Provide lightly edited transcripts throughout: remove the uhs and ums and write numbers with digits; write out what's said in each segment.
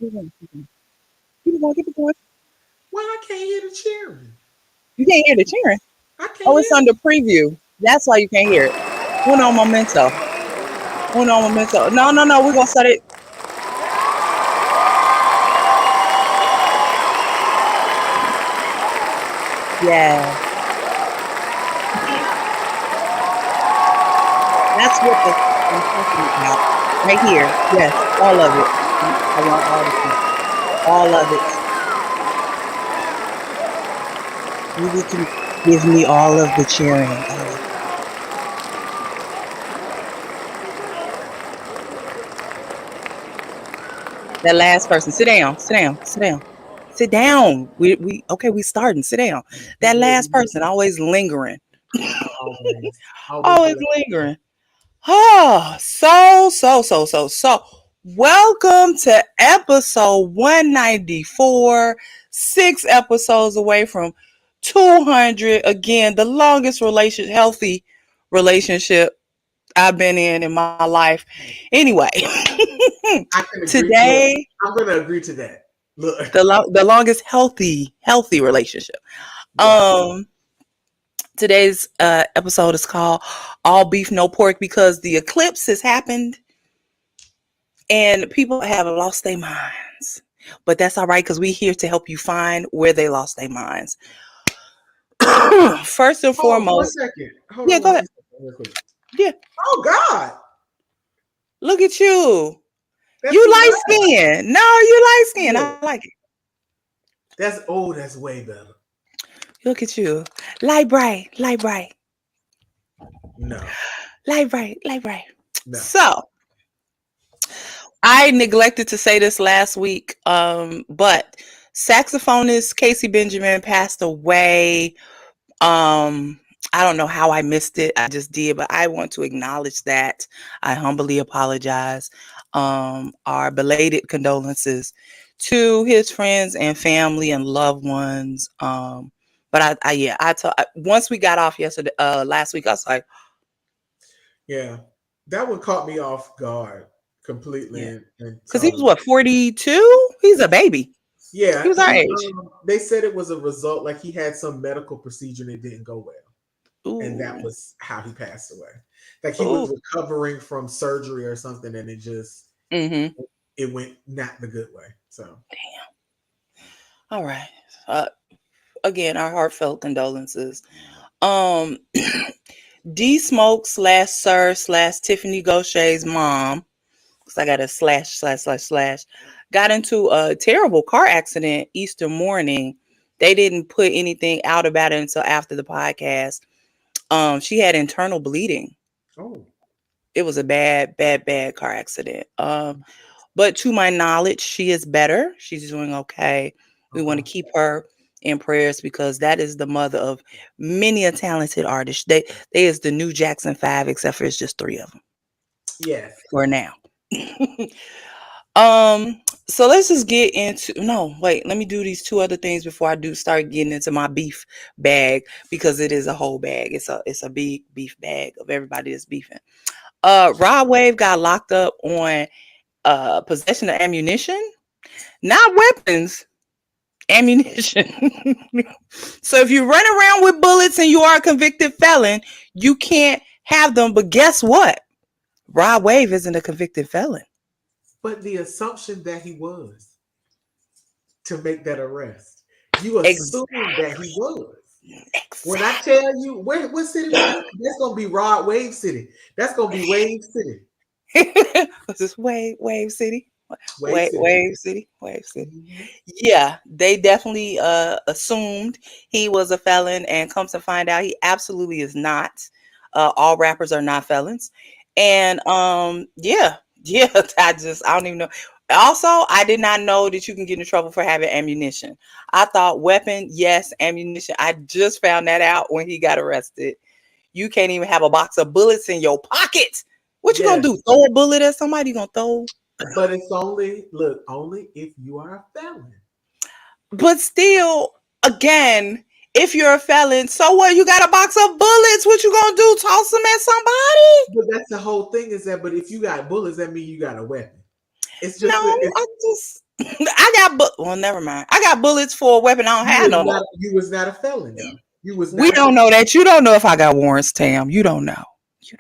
Keep it going. Keep it going. Why I can't hear the cheering? You can't hear the cheering. I can't Oh, it's hear. under preview. That's why you can't hear it. Uno momento. Uno momento. No, no, no. We're gonna set it. Yeah. That's what I'm talking about. Right here. Yes. All of it. I want all of it. All of it. You need to give me all of the cheering. All of it. That last person. Sit down. Sit down. Sit down. Sit down. We okay, we starting. Sit down. That last person always lingering. Always, always the Always last. lingering. Oh, so. Welcome to episode 194, 6 episodes away from 200. Again, the longest healthy relationship I've been in my life. Anyway, I can agree. Look, today, I'm gonna agree to that. Look, the longest healthy relationship. yes. Um, today's episode is called All Beef No Pork because the eclipse has happened and people have lost their minds. But that's all right because we're here to help you find where they lost their minds. First and Hold on one foremost, second. Hold yeah, on go one ahead. second, real quick. Yeah, Oh God, look at you. that's You too light bright. skin. No, you light skin. I Look, like it. that's way better. Look at you. Light bright, light bright, No, light bright, light bright. no. So I neglected to say this last week, but saxophonist Casey Benjamin passed away. I don't know how I missed it. I just did, but I want to acknowledge that. I humbly apologize. Our belated condolences to his friends and family and loved ones. But once we got off last week, I was like, Yeah, that one caught me off guard completely yeah, and because he was totally. what 42. He's a baby. He Yeah, was our age. they said it was a result, like he had some medical procedure and it didn't go well, and that Ooh, was how he passed away. Like he ooh. was recovering from surgery or something, and Mm-hmm. it went not the good way. So All right. Uh, Again, our heartfelt condolences. Um, D Smoke slash Sir slash Tiffany Gaucher's mom, because I got a slash, got into a terrible car accident Easter morning. They didn't put anything out about it until after the podcast. She had internal bleeding. oh, It was a bad car accident. But to my knowledge, she is better. She's doing okay. We want to okay, keep her in prayers because that is the mother of many a talented artist. They is the new Jackson 5, except for it's just three of them yes, for now. um, so let's just get into no, wait, let me do these two other things before I do start getting into my beef bag because it is a whole bag. It's a big beef bag of everybody that's beefing. Rod Wave got locked up on possession of ammunition, not weapons, ammunition. So if you run around with bullets and you are a convicted felon, you can't have them. But guess what? Rod Wave isn't a convicted felon. but the assumption that he was to make that arrest, you assume that he Exactly. was. When I Exactly. tell you what city was this? That's gonna be Rod Wave City. That's gonna be Wave City. What's this? Wave City? Wave City. Wave City. Mhm. Yeah, they definitely assumed he was a felon and comes to find out he absolutely is not. All rappers are not felons. And yeah, I don't even know. Also, I did not know that you can get in trouble for having ammunition. I thought weapon, yes, ammunition. I just found that out when he got arrested. You can't even have a box of bullets in your pocket. What you gonna Yes, do? Throw a bullet at somebody? You gonna throw? but it's only if you are a felon. But still, again, if you're a felon, so what? You got a box of bullets. What you gonna do? Toss them at somebody? But that's the whole thing is that. But if you got bullets, that means you got a weapon. It's No, just it's I just well, never mind. I got bullets for a weapon I don't have no more. You was not a felon though. You was We not a don't know that. You don't know if I got warrants, Tam. You don't know. You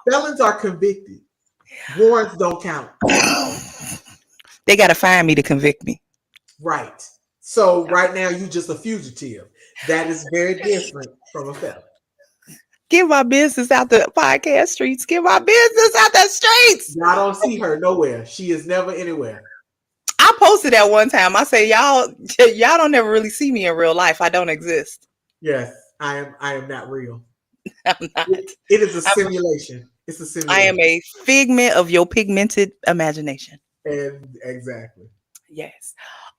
felons are convicted. Warrants don't count. don't. They got to find me to convict me. Right. So right now you just a fugitive. That is very different from a felon. Get my business out the podcast streets. Get my business out the streets. Y'all don't see her nowhere. She is never anywhere. I posted that one time. I say y'all don't ever really see me in real life. I don't exist. Yes, I am not real. I'm not. It is a I'm, simulation. It's a I am simulation. a figment of your pigmented imagination. And exactly. Yes.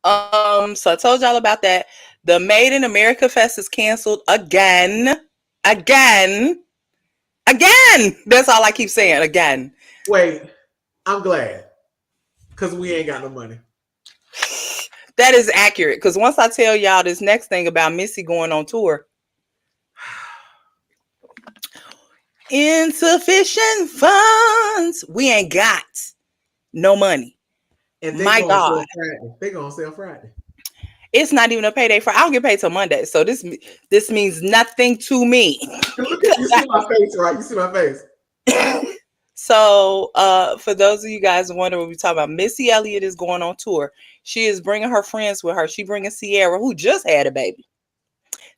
So I told y'all about that. The Made in America Fest is canceled again. Again. Again. That's all I keep saying. Again. Wait, I'm glad. Because we ain't got no money. That is accurate. Because once I tell y'all this next thing about Missy going on tour, insufficient funds. We ain't got no money. And they My gonna God. sell Friday. They gonna sell Friday. It's not even a payday for I don't get paid till Monday. So this means nothing to me. Look at you see my face, right? You see my face. So for those of you guys wondering what we're talking about, Missy Elliott is going on tour. She is bringing her friends with her. She bringing Sierra, who just had a baby.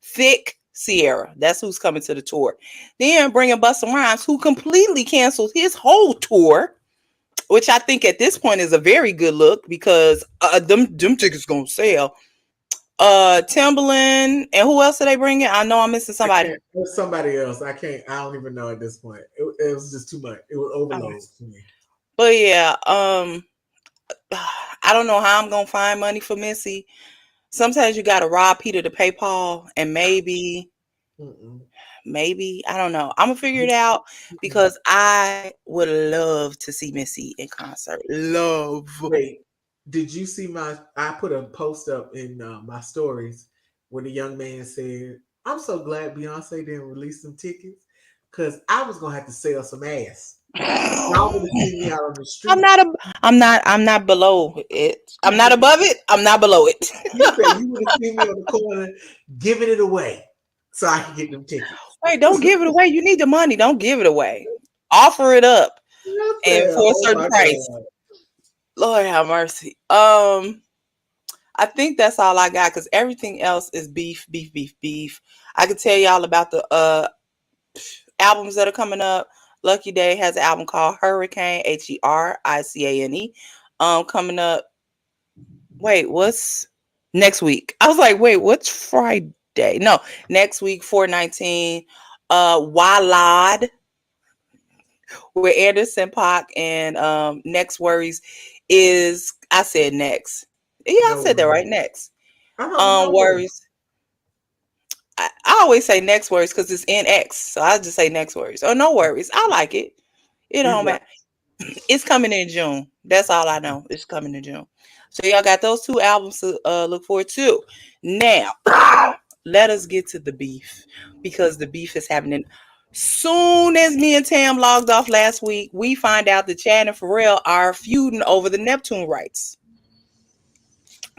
Thick Sierra. That's who's coming to the tour. Then bringing Busta Rhymes, who completely canceled his whole tour, which I think at this point is a very good look because them tickets gonna sell. Timbaland and who else are they bringing? I know I'm missing somebody. It was somebody else. I can't. I don't even know at this point. It was just too much. It was Okay. overload for me. But yeah, I don't know how I'm gonna find money for Missy. Sometimes you gotta rob Peter to pay Paul, and Mm-mm. maybe I don't know. I'm gonna figure it out because I would love to see Missy in concert. Love. Wait, did you see my? I put a post up in my stories where the young man said, "I'm so glad Beyonce didn't release some tickets because I was gonna have to sell some ass. Y'all would have seen me out on the I'm street." not a, I'm not below it. I'm not above it. I'm not below it. He said, "You would have seen me on the corner giving it away so I could get them tickets." Wait, don't give it away. You need the money. Don't give it away. Offer it up I and said, for a "Oh certain my price. god!" Lord have mercy. I think that's all I got because everything else is beef, beef, beef, beef. I could tell y'all about the albums that are coming up. Lucky Day has an album called Hurricane, Hericane, coming up. Wait, what's next week? I was like, wait, what's Friday? No, next week, 419. Walad with Anderson Paak and Next Worries is I said next. Yeah, I No said that worries. right. Next. I don't know. Worries. Worries. I always say next worries because it's NX. So I just say next worries. Oh, no worries. I like it. It It's don't like, matter. It's coming in June. That's all I know. It's coming in June. So y'all got those two albums to look forward to. Now, let us get to the beef because the beef is happening. Soon as me and Tam logged off last week, we find out that Chad and Pharrell are feuding over the Neptune rights.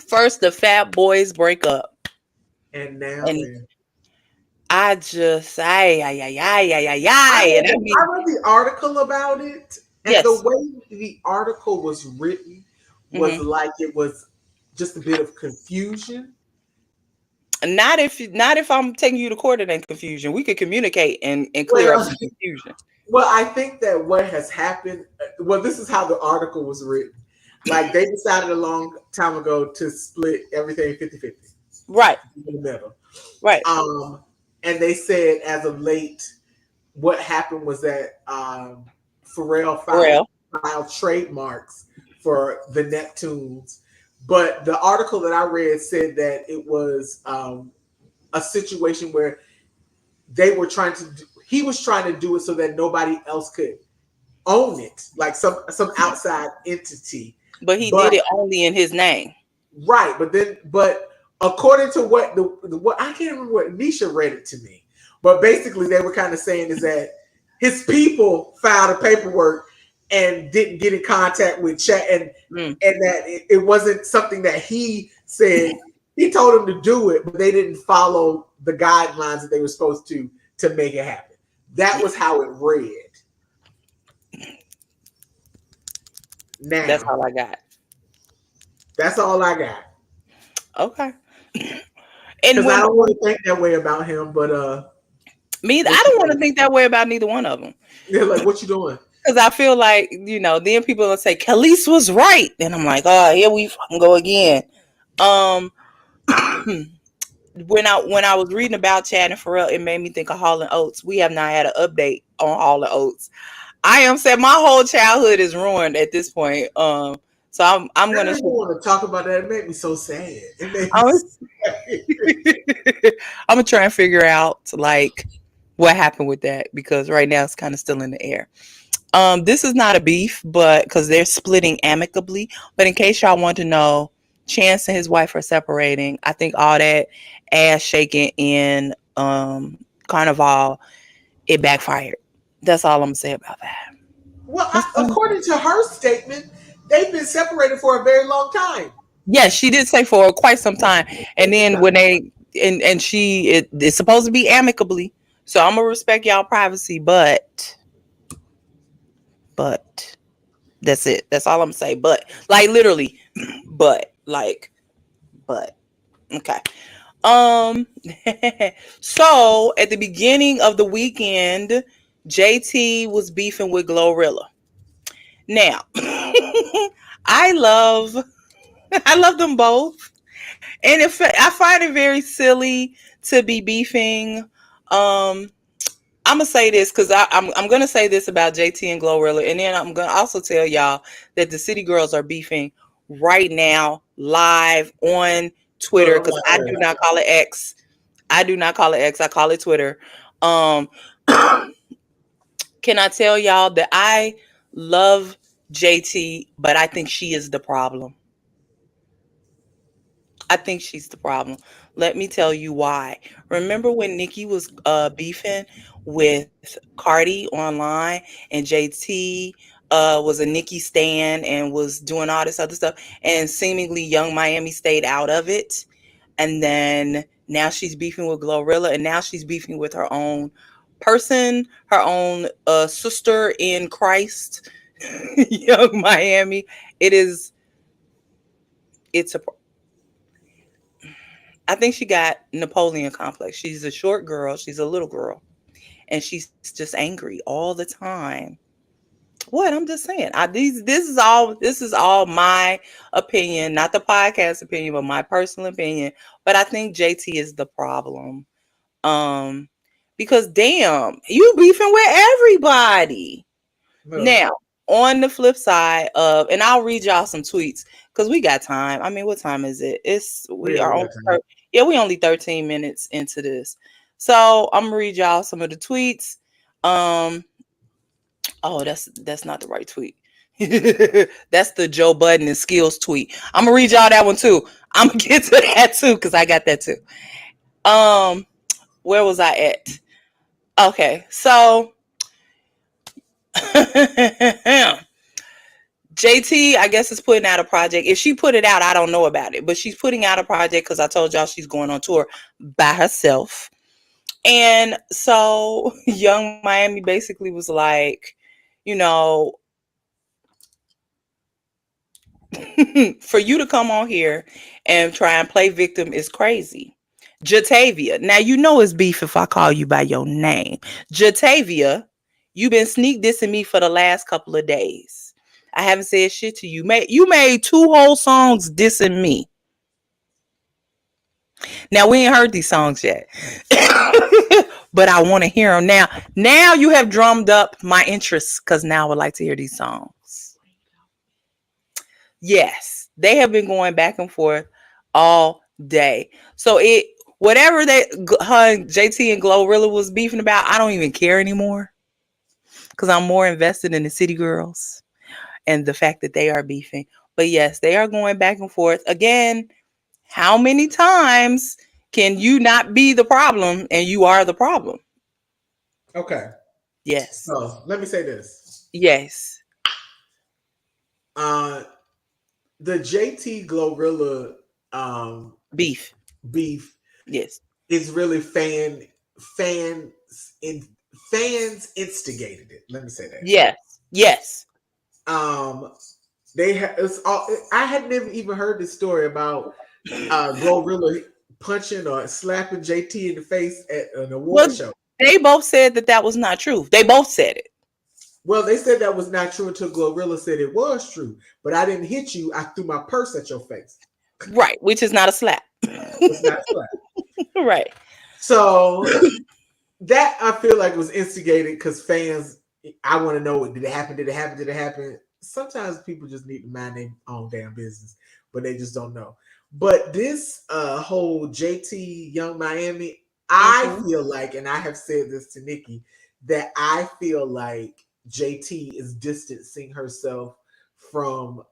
First, the Fat Boys break up. and now And then. I just, ay, ay, ay, ay, ay, ay, I ay. And I read, I mean, read the article about it, and the yes. way the article was written was Hmm. like it was just a bit of confusion. Not if I'm taking you to court and confusion. We could communicate and clear up Well, some confusion. well, I think that what has happened. Well, this is how the article was written. Like they decided a long time ago to split everything 50-50 Right, in the middle. right. Um, and they said as of late, what happened was that Pharrell Pharrell. filed trademarks for the Neptunes. But the article that I read said that it was a situation where they were trying to he was trying to do it so that nobody else could own it, like some outside entity. But he did But it only in his name. right, but according to what what I can't remember what Nisha read it to me, but basically they were kind of saying is that his people filed a paperwork and didn't get in contact with chat, Mm, and that it wasn't something that he said. He told them to do it, but they didn't follow the guidelines that they were supposed to make it happen. That yeah, was how it read. that's Now, all I got. that's all I got. Okay. And Because I when don't want to think that way about him, but me, what I you don't want to doing? think that way about neither one of them. They're like, what you doing? Because I feel like, then people will say, Khalees was right. And I'm like, oh, here we fucking go again. Um, when I was reading about Chad and Pharrell, it made me think of Hall and Oates. We have not had an update on Hall and Oates. I am saying my whole childhood is ruined at this point. So I'm I gonna didn't want to talk about that. It made me so sad. It made me I'm, sad. I'm gonna try and figure out like what happened with that because right now it's kind of still in the air. This is not a beef, but because they're splitting amicably. But in case y'all want to know, Chance and his wife are separating. I think all that ass shaking in Carnival, it backfired. That's all I'm gonna say about that. Well, That's all. according to her statement, they've been separated for a very long time. Yes, she did say for quite some time, and then when they and she it's supposed to be amicably. So I'm gonna respect y'all privacy, but that's it. That's all I'm gonna say. But like literally, but like but okay. Um so at the beginning of the weekend, JT was beefing with Glorilla. Now, I love I love them both. And if I find it very silly to be beefing, I'm gonna say this because I'm gonna say this about JT and Glorilla, and then I'm gonna also tell y'all that the City Girls are beefing right now live on Look, Twitter I'm because not I do there. not call it X. I do not call it X. I call it Twitter. Um, can I tell y'all that I love JT, but I think she is the problem. I think she's the problem. Let me tell you why. Remember when Nikki was beefing with Cardi online and JT was a Nikki stan and was doing all this other stuff and seemingly Young Miami stayed out of it. And then now she's beefing with Glorilla and now she's beefing with her own person, her own sister in Christ, Young Miami. It is it's a I think she got Napoleon complex. She's a short girl. She's a little girl, and she's just angry all the time. What I'm just saying. This is all my opinion, not the podcast opinion, but my personal opinion. But I think JT is the problem. Um, because damn, you beefing with everybody. Look, Now, on the flip side of, and I'll read y'all some tweets because we got time. I mean, what time is it? we We ain't are got only time. yeah, we only 13 minutes into this. So I'm gonna read y'all some of the tweets. Um, oh, that's not the right tweet. That's the Joe Budden and Skills tweet. I'm gonna read y'all that one too. I'm gonna get to that too because I got that too. Um, where was I at? Okay, so JT, I guess, is putting out a project. If she put it out, I don't know about it, but she's putting out a project because I told y'all she's going on tour by herself. And so Young Miami basically was like, you know, for you to come on here and try and play victim is crazy. Jatavia, now you know it's beef if I call you by your name. Jatavia, you've been sneak dissing me for the last couple of days. I haven't said shit to you. You made two whole songs dissing me. Now we ain't heard these songs yet, but I want to hear them now. Now you have drummed up my interest because now I would like to hear these songs. Yes, they have been going back and forth all day. So it whatever her JT and Glorilla was beefing about, I don't even care anymore because I'm more invested in the City Girls and the fact that they are beefing. But yes, they are going back and forth again. How many times can you not be the problem and you are the problem? Okay, Yes. so let me say this. Yes. Uh, the JT Glorilla um, Beef. beef Yes. is really fans in fans instigated it. Let me say Yes. Yes. that. They had it's all. I had never even heard this story about Glorilla punching or slapping JT in the face at an award Well, show. they both said that that was not true. They both said it. Well, they said that was not true until Glorilla said it was true. But I didn't hit you. I threw my purse at your face. Right, which is not a slap. It's not slap. Right. So that I feel like was instigated because fans. I want to know, did it happen? Did it happen? Did it happen? Sometimes people just need to mind their own damn business, but they just don't know. But this whole JT Young Miami, I Hmm. feel like, and I have said this to Nikki, that I feel like JT is distancing herself from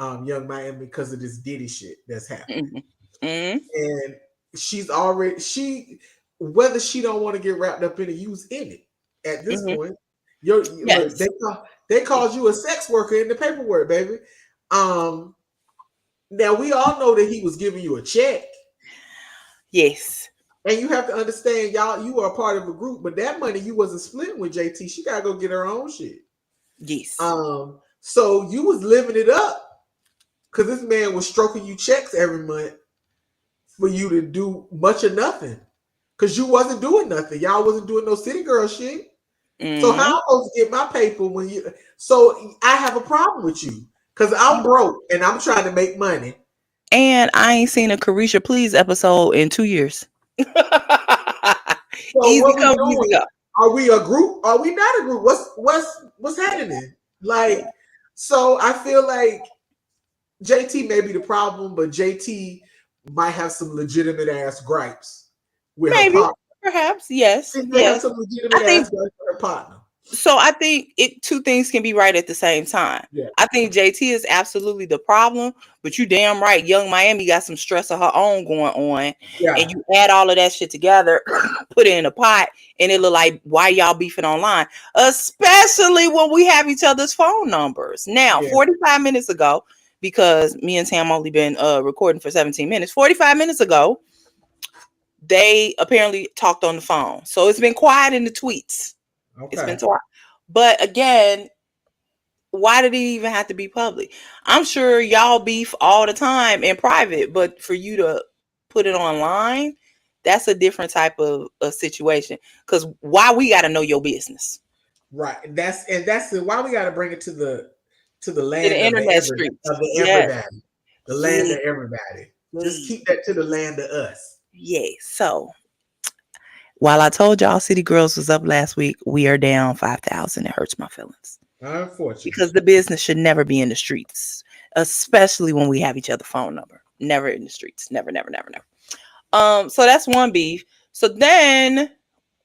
Young Miami because of this Diddy shit that's happening, Hmm. Hmm. and she's already she whether she don't want to get wrapped up in it, you's in it at this Hmm. point. Look, Yes. they called you a sex worker in the paperwork, baby. Um, Now we all know that he was giving you a check, Yes. and you have to understand, y'all, you are a part of a group, but that money you wasn't splitting with JT. She gotta go get her own shit. Yes. So you was living it up because this man was stroking you checks every month for you to do much or nothing. Cause you wasn't doing nothing. Y'all wasn't doing no city girl shit. So how Hmm. am I supposed to get my paper when you? So I have a problem with you because I'm broke and I'm trying to make money. And I ain't seen a Carisha Please episode in 2 years. So Easy what we come, easy doing? go. Are we a group? Are we not a group? What's happening? Yeah. Like, so I feel like JT may be the problem, but JT might have some legitimate ass gripes with her Maybe. partner. Perhaps. Yes. She may have Yes. some I legitimate ass think gripes with her partner. so. I think it two things can be right at the same time. Yeah, I think JT is absolutely the problem, but you damn right, Young Miami got some stress of her own going on, and yeah, you add all of that shit together, put it in a pot, and it look like why y'all beefing online, especially when we have each other's phone numbers. Now, yeah. 45 minutes ago, because me and Tam only been recording for 17 minutes. 45 minutes ago, they apparently talked on the phone, so it's been quiet in the tweets. It's been Okay. quiet, but again, why did it even have to be public? I'm sure y'all beef all the time in private, but for you to put it online, that's a different type of situation. Because why we got to know your business Right. Why we got to bring it to the to the land of internet streets? the Yes, everybody, the land please, of everybody. Just please, keep that to the land of us. yes. So while I told y'all City Girls was up last week, we are down 5,000. It hurts my feelings Unfortunately, because the business should never be in the streets, especially when we have each other phone number. Never in the streets. Never, never, never, never. So that's one beef. So then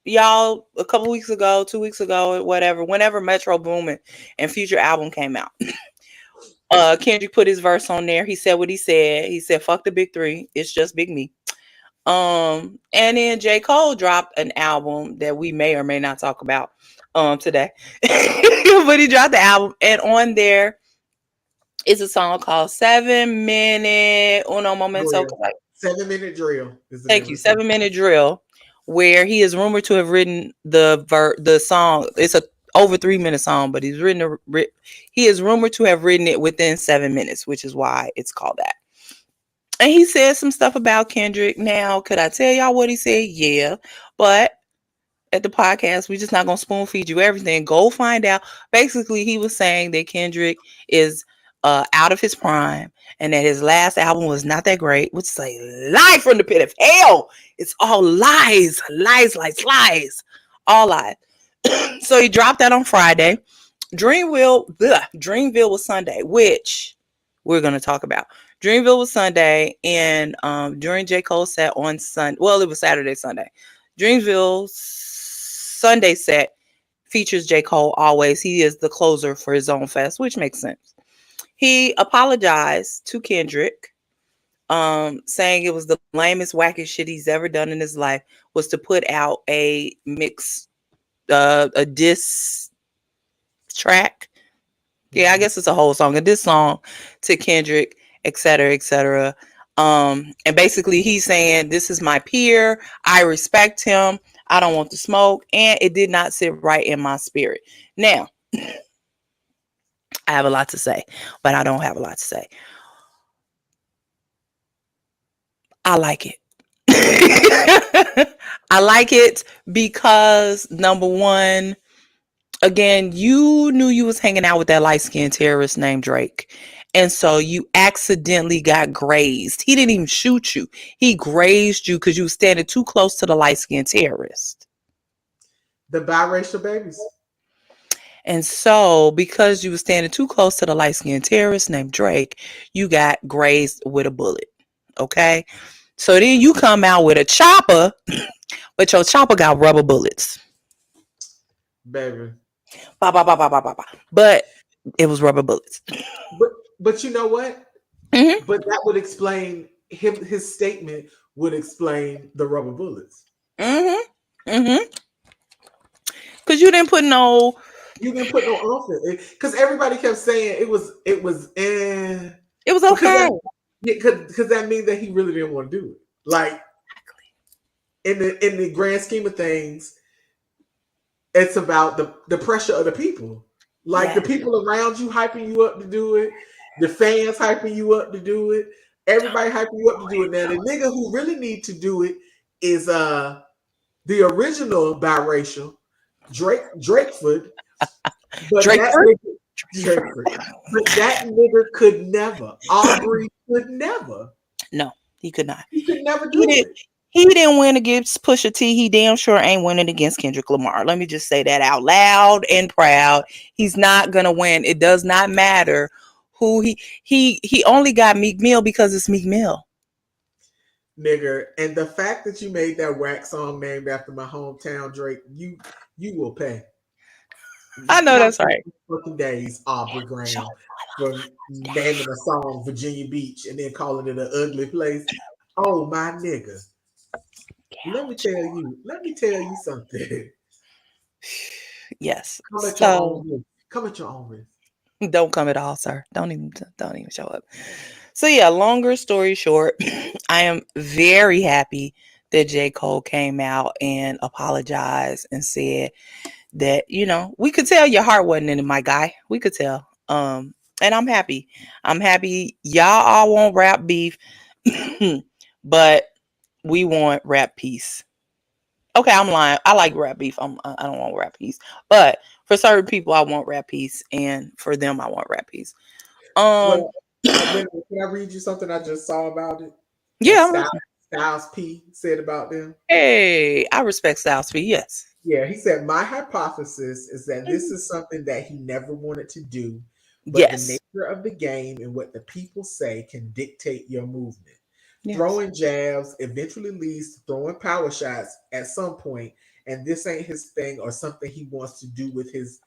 y'all a couple weeks ago, 2 weeks ago, whatever, whenever Metro Boomin and Future album came out, Kendrick put his verse on there. He said what he said. He said, "Fuck the big three. It's just Big Me." And then J. Cole dropped an album that we may or may not talk about today. But he dropped the album, and on there is a song called 7 Minute Uno Momento. drill. 7 minute drill is the name Thank of you. the song. 7 Minute Drill, where he is rumored to have written the song. It's a over 3 minute song, but he is rumored to have written it within 7 minutes, which is why it's called that. And he said some stuff about Kendrick. Now, could I tell y'all what he said? Yeah, but at the podcast, we're just not gonna spoon feed you everything. Go find out. Basically, he was saying that Kendrick is out of his prime and that his last album was not that great, which is a lie from the pit of hell. It's all lies, lies, lies, lies, all lies. So he dropped that on Friday. Dreamville was Sunday, which we're gonna talk about. Dreamville was Sunday, and during J. Cole's set on Sunday, well, it was Saturday, Sunday. Dreamville's Sunday set features J. Cole always. He is the closer for his own fest, which makes sense. He apologized to Kendrick, saying it was the lamest, wackest shit he's ever done in his life was to put out a diss track Yeah, I guess it's a whole song. And this song to Kendrick, et cetera, et cetera. And basically he's saying, this is my peer. I respect him. I don't want to smoke. And it did not sit right in my spirit. Now, I have a lot to say, but I don't have a lot to say. I like it. I like it because number one, again, you knew you was hanging out with that light skinned terrorist named Drake. And so you accidentally got grazed. He didn't even shoot you. He grazed you because you was standing too close to the light skinned terrorist. The biracial babies. And so because you was standing too close to the light skinned terrorist named Drake, you got grazed with a bullet. Okay. So then you come out with a chopper, but your chopper got rubber bullets. Baby. Bah, bah, bah, bah, bah, bah, bah. But it was rubber bullets. But but you know what? Mm-hmm. But that would explain him. His statement would explain the rubber bullets. Mm-hmm. Mm-hmm. Because you didn't put no. You didn't put no offense because everybody kept saying it was It was because okay. that because that means that he really didn't want to do it. Like in the grand scheme of things, it's about the pressure of the people. Like the Yes. people around you hyping you up to do it, the fans hyping you up to do it, everybody hyping you up to do it. Now the nigga who really need to do it is the original biracial Drakeford, but that Drakeford? nigga Drakeford, but that nigga could never. Aubrey could never. No, he could not. He could never He do did. it. He didn't win against Pusha T. He damn sure ain't winning against Kendrick Lamar. Let me just say that out loud and proud. He's not gonna win. It does not matter who he only got Meek Mill because it's Meek Mill. Nigga. And the fact that you made that whack song named after my hometown, Drake, you will pay. I know Count that's your right. fucking days, Aubrey Show Graham, for naming a song Virginia Beach and then calling it an ugly place. Oh my nigga. count. Let me tell you something. Yes. Come at your So own risk. Come at your own risk. don't come at all, sir. Don't even show up. So yeah, longer story short, I am very happy that J. Cole came out and apologized and said that, we could tell your heart wasn't in it, my guy. We could tell. And I'm happy. I'm happy y'all all want rap beef, but we want rap peace. Okay, I'm lying. I like rap beef. I don't want rap peace. But for certain people, I want rap peace, and for them, I want rap peace. Um, Well, can I read you something I just saw about it? That yeah, I'm listening. Styles P said about them. Hey, I respect Styles P. Yes. Yeah, he said, my hypothesis is that this Mhm. is something that he never wanted to do, but the Yes. nature of the game and what the people say can dictate your movement. Yes. Throwing jabs eventually leads to throwing power shots at some point, and this ain't his thing or something he wants to do with his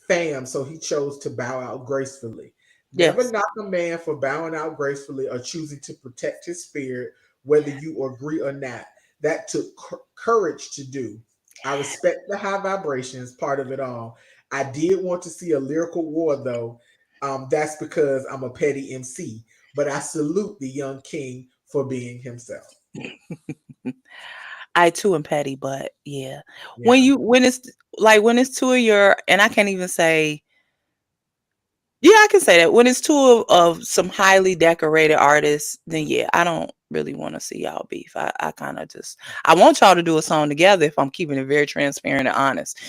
fam, so he chose to bow out gracefully. Never Yes. knock a man for bowing out gracefully or choosing to protect his spirit, whether you agree or not. That took courage to do. I respect the high vibrations part of it all. I did want to see a lyrical war, though. That's because I'm a petty MC, but I salute the young king for being himself. I too am petty, but yeah. When Yeah. you when it's two of your, and I can't even say, yeah, I can say that when it's two of some highly decorated artists, then yeah, I don't really want to see y'all beef. I kind of just, I want y'all to do a song together if I'm keeping it very transparent and honest.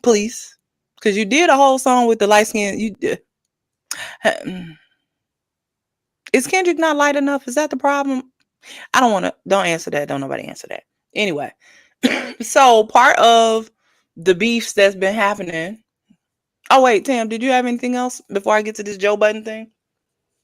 Please. Because you did a whole song with the light skin. Is Kendrick not light enough? Is that the problem? I don't want to, don't answer that. Don't nobody answer that. Anyway, so part of the beefs that's been happening. Oh, wait, Tam, did you have anything else before I get to this Joe Budden thing?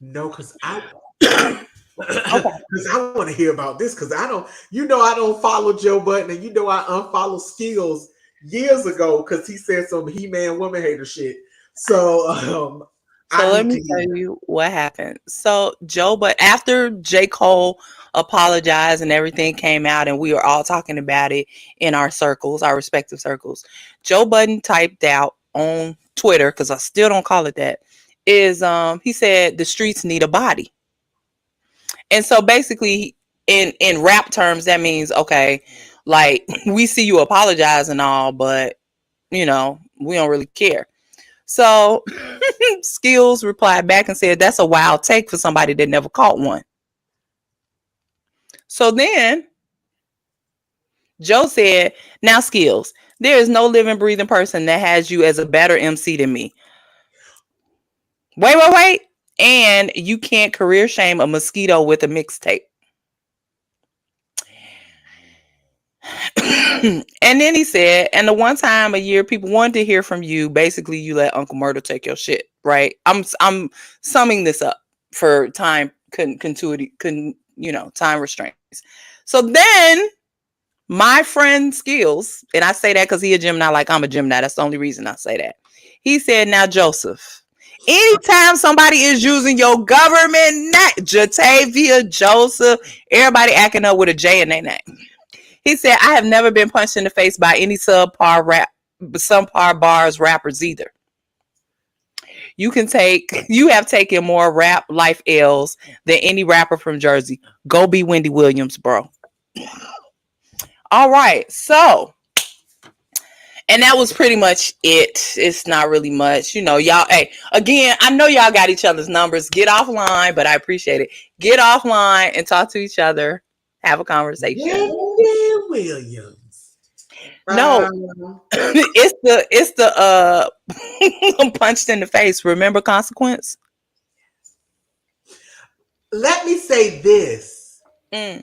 No, because I Okay. because I want to hear about this because I don't, I don't follow Joe Button, and I unfollowed Skills years ago because he said some He-Man woman hater shit. So So I let need me to tell hear. you what happened. So but after J. Cole apologized and everything came out and we were all talking about it in our circles, our respective circles, Joe Budden typed out on Twitter, because I still don't call it that, is he said the streets need a body. And so basically in rap terms, that means okay, like we see you apologize and all, but we don't really care. So Skills replied back and said that's a wild take for somebody that never caught one. So then Joe said, now Skills, there is no living, breathing person that has you as a better MC than me. Wait. And you can't career shame a mosquito with a mixtape. And then he said, and the one time a year people wanted to hear from you, basically you let Uncle Murder take your shit, right? I'm summing this up for time continuity, time restraints. So then my friend Skills, and I say that because he a Gemini, like I'm a Gemini. That's the only reason I say that. He said, now Joseph, anytime somebody is using your government name, Jatavia, Joseph, everybody acting up with a J in their name. He said, I have never been punched in the face by any subpar bars rappers either. You have taken more rap life L's than any rapper from Jersey. Go be Wendy Williams, bro. All right. So, and that was pretty much it. It's not really much, y'all. Hey, again, I know y'all got each other's numbers. Get offline, but I appreciate it. Get offline and talk to each other. Have a conversation. Wendy Williams. No, it's the punched in the face. Remember consequence? Let me say this. I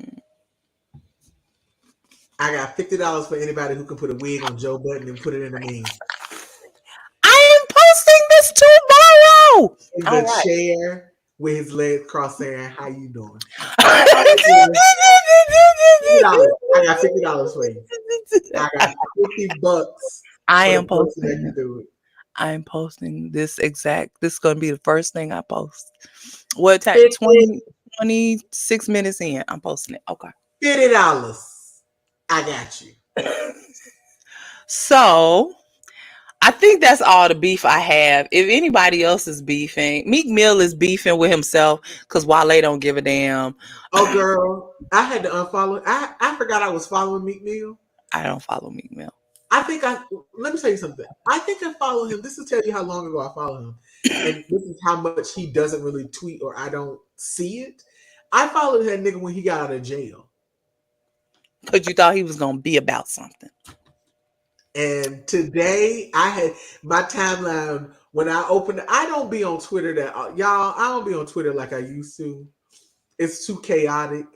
got $50 for anybody who can put a wig on Joe Budden and put it in a meme. I am posting this tomorrow. In the chair with his legs crossed saying, how you doing? I got $50 for you. I got $50. I am posting. I am posting this exact. This is going to be the first thing I post. What time? 26 minutes in. I'm posting it. Okay. $50. I got you. So, I think that's all the beef I have. If anybody else is beefing, Meek Mill is beefing with himself because Wale don't give a damn. Oh, girl. I had to unfollow. I forgot I was following Meek Mill. I don't follow Meek Mill. Let me tell you something. I think I follow him. This will tell you how long ago I follow him. And this is how much he doesn't really tweet or I don't see it. I followed that nigga when he got out of jail. Because you thought he was going to be about something. And today I had my timeline when I opened. I don't be on Twitter y'all. I don't be on Twitter like I used to. It's too chaotic.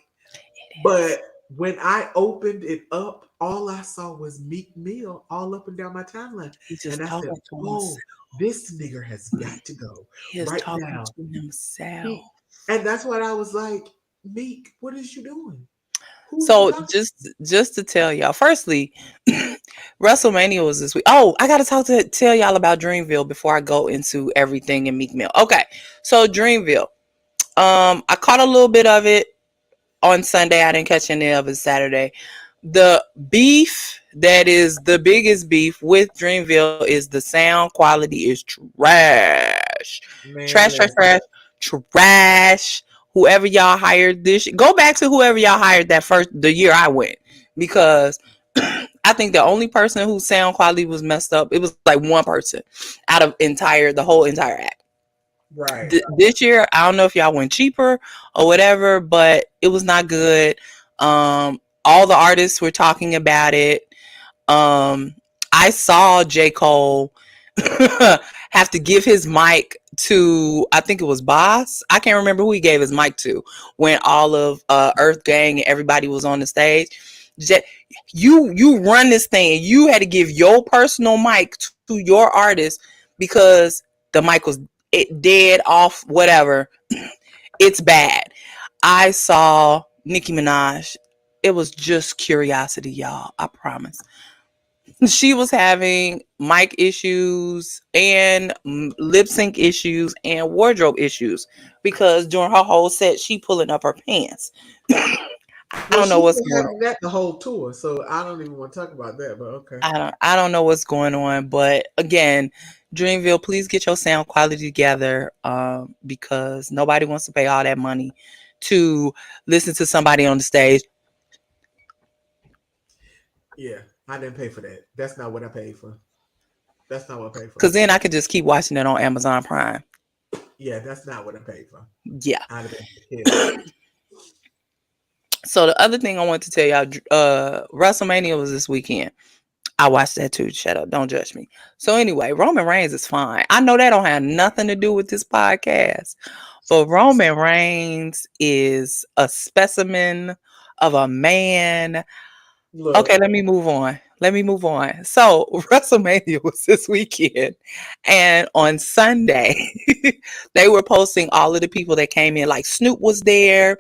But when I opened it up, all I saw was Meek Mill all up and down my timeline. And I said, "Oh, this nigga has got to go right now." To himself. And that's what I was like, Meek, what is you doing? So just to tell y'all, firstly, WrestleMania was this week. Oh, I gotta tell y'all about Dreamville before I go into everything in Meek Mill. Okay, so Dreamville, I caught a little bit of it on Sunday. I didn't catch any of it Saturday. The beef that is the biggest beef with Dreamville is the sound quality is trash. Man, trash. Whoever y'all hired go back to whoever y'all hired the year I went, because I think the only person whose sound quality was messed up, it was like one person out of the whole entire act. Right. This year, I don't know if y'all went cheaper or whatever, but it was not good. All the artists were talking about it. I saw J. Cole have to give his mic to, I think it was Boss. I can't remember who he gave his mic to when all of Earth Gang and everybody was on the stage. You run this thing and you had to give your personal mic to your artist because the mic was dead off, whatever. It's bad. I saw Nicki Minaj. It was just curiosity, y'all. I promise. She was having mic issues and lip sync issues and wardrobe issues because during her whole set, she pulling up her pants. I Well, don't know she's what's been going having that the whole tour, so I don't even want to talk about that. But okay. I don't know what's going on, but again, Dreamville, please get your sound quality together, because nobody wants to pay all that money to listen to somebody on the stage. Yeah, I didn't pay for that. That's not what I paid for. That's not what I paid for. Because then I could just keep watching it on Amazon Prime. Yeah, that's not what I paid for. Yeah. I'd have been pissed. So the other thing I want to tell y'all, WrestleMania was this weekend. I watched that too. Shut up. Don't judge me. So anyway, Roman Reigns is fine. I know that don't have nothing to do with this podcast, but Roman Reigns is a specimen of a man. Okay, Look, let me move on. Let me move on. So WrestleMania was this weekend, and on Sunday, they were posting all of the people that came in. Like Snoop was there,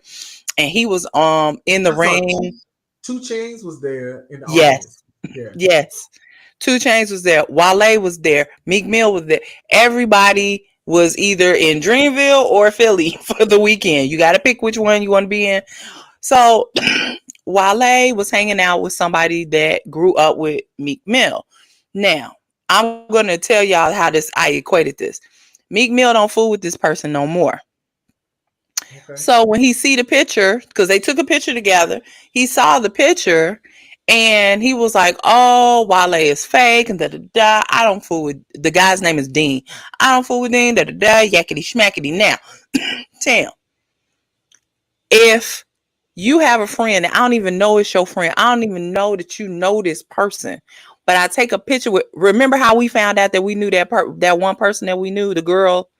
and he was in the I saw ring. two chains was there in the audience. Yes, Yeah. yes. Two Chains was there. Wale was there. Meek Mill was there. Everybody was either in Dreamville or Philly for the weekend. You got to pick which one you want to be in. So Wale was hanging out with somebody that grew up with Meek Mill. Now, I'm going to tell y'all how I equated this. Meek Mill don't fool with this person no more. Okay. So when he see the picture, because they took a picture together, he saw the picture and he was like, "Oh, Wale is fake and da da da. I don't fool with the guy's name is Dean. I don't fool with Dean da da da yakety schmackety." Now, Tam, if you have a friend and I don't even know it's your friend, I don't even know that you know this person, but I take a picture with. Remember how we found out that we knew that one person that we knew, the girl.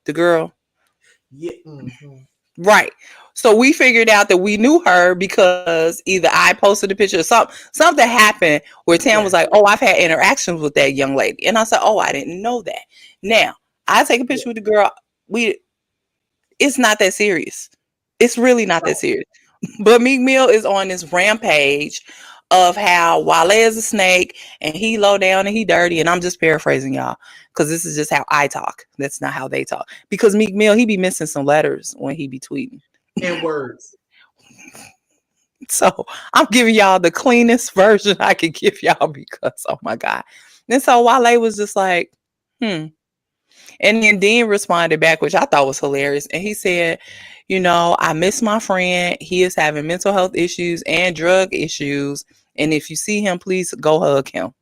Yeah. Mm-hmm. Right. So we figured out that we knew her because either I posted a picture or something happened where Tam was Yeah. like, "Oh, I've had interactions with that young lady." And I said, "Oh, I didn't know that." Now, I take a Yeah. picture with the girl. We It's not that serious. It's really not that Right. serious. But Meek Mill is on this rampage of how Wale is a snake and he low down and he dirty. And I'm just paraphrasing y'all because this is just how I talk. That's not how they talk. Because Meek Mill, he be missing some letters when he be tweeting. And words. So I'm giving y'all the cleanest version I could give y'all because oh my God. And so Wale was just like, hmm. And then Dean responded back, which I thought was hilarious. And he said, I miss my friend. He is having mental health issues and drug issues. And if you see him, please go hug him.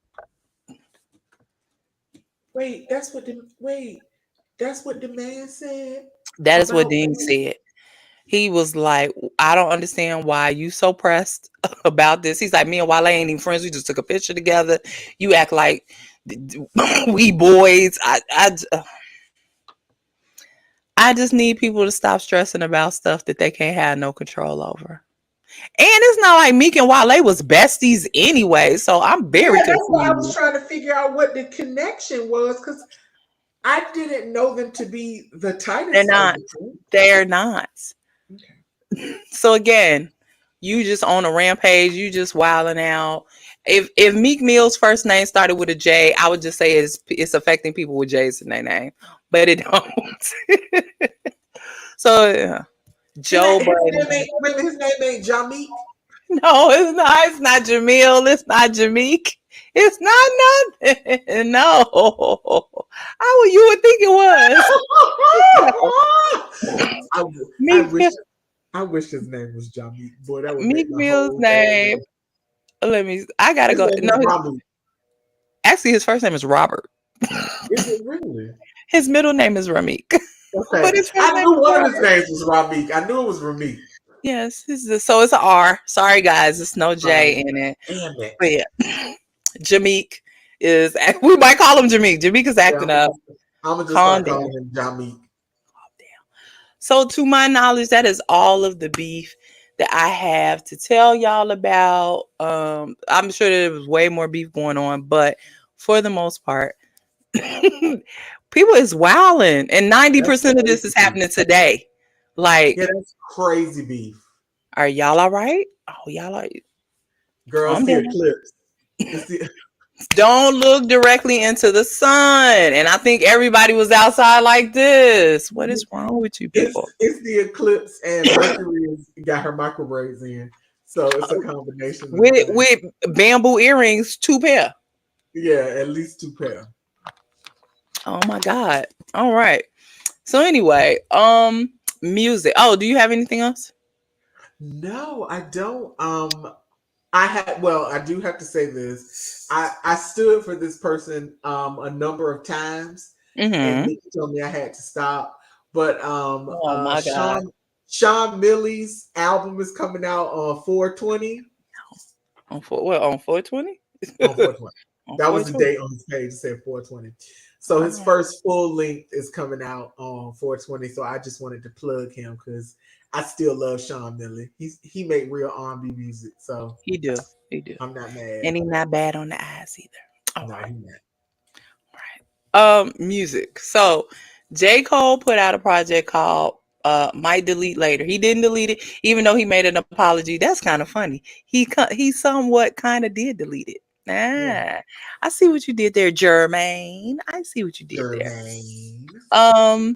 Wait. That's what the man said That is what about Dean me. said. He was like, I don't understand why you so pressed about this. He's like, me and Wale ain't even friends. We just took a picture together. You act like we boys. I just need people to stop stressing about stuff that they can't have no control over. And it's not like Meek and Wale was besties anyway, so I'm very Yeah, that's why I was confused. trying to figure out what the connection was because I didn't know them to be the They're tightest of not. the two. They're not. Okay. So again, you just on a rampage. You just wilding out. If Meek Mill's first name started with a J, I would just say it's affecting people with J's in their name, but it don't. So Joe His name Budden. ain't wait, his name ain't Jameek. No, it's not. It's not Jamil. It's not Jameek. It's not nothing. No. How would you would think it was? No. I Meek wish Mill, I wish his name was Jameek. Boy, that would Meek make my Mill's whole day. name. I gotta His go. name No, is Rami. actually, his first name is Robert. Is it really? His middle name is Ramik, Okay. but his I first name knew is one of his Robert. names was Ramik. I knew it was Ramik. Yes, so it's a R. Sorry, guys, it's no Right. J in it. Damn it. But yeah, Jameek is. We might call him Jameek. Jameek is Yeah, acting up. I'm gonna just Calm start down. calling him Jameek. So, to my knowledge, that is all of the beef that I have to tell y'all about. I'm sure there was way more beef going on, but for the most part, people is wilding, and ninety That's percent of this crazy is beef. happening today. Yeah, Like, that's crazy beef. are y'all all right? Oh, y'all are. Girls, Calm the down. eclipse. It's the Don't look directly into the sun. And I think everybody was outside like this. What is wrong with you people? it's the eclipse and Mercury has got her microwaves in. So it's a combination of with things. with bamboo earrings, 2 pair. Yeah, at least two pair. Oh my god. All right. So anyway, music. Oh, do you have anything else? No, I don't. I had well, I do have to say this. I stood for this person a number of times, and Mm-hmm. Nikki told me I had to stop. But Oh my god. Sean Millie's album is coming out on 420. On 420? On 420. On That was the 420. date on his page. It said 420. So All his right. first full length is coming out on 420. So I just wanted to plug him because I still love Sean Millie. He made real R&B music, so He do. He do. I'm not mad. And he not bad on the eyes either. All No, right. he not. Music. So J. Cole put out a project called Might Delete Later. He didn't delete it, even though he made an apology. That's kind of funny. He somewhat kind of did delete it. Yeah, Ah, I see what you did there, Jermaine. I see what you did there. Jermaine. Um,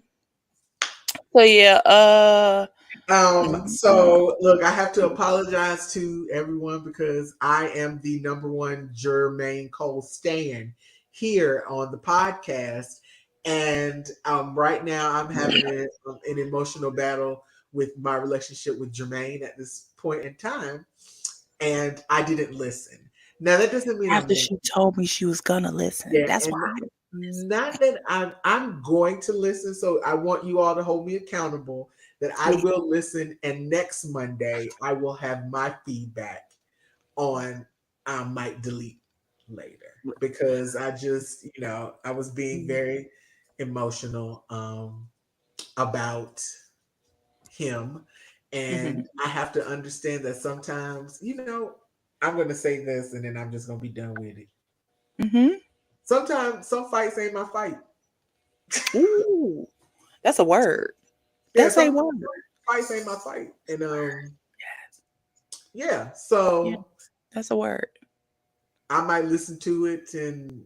so yeah, So look, I have to apologize to everyone because I am the number one Jermaine Cole stan here on the podcast. And right now I'm having an emotional battle with my relationship with Jermaine at this point in time. And I didn't listen. Now that doesn't mean I'm after mad. she told me she was gonna listen, Yeah, that's why and I didn't not that I'm going to listen. So I want you all to hold me accountable that I listen. will listen, and next Monday I will have my feedback on I might delete later because I just I was being very emotional about him, Mm-hmm. and I have to understand that sometimes I'm going to say this and then I'm just going to be done with it. Mm-hmm. Sometimes some fights ain't my fight. Ooh, that's a word. Yeah, That's a some word. fights ain't my fight. And yeah, Yeah, so that's a word. I might listen to it and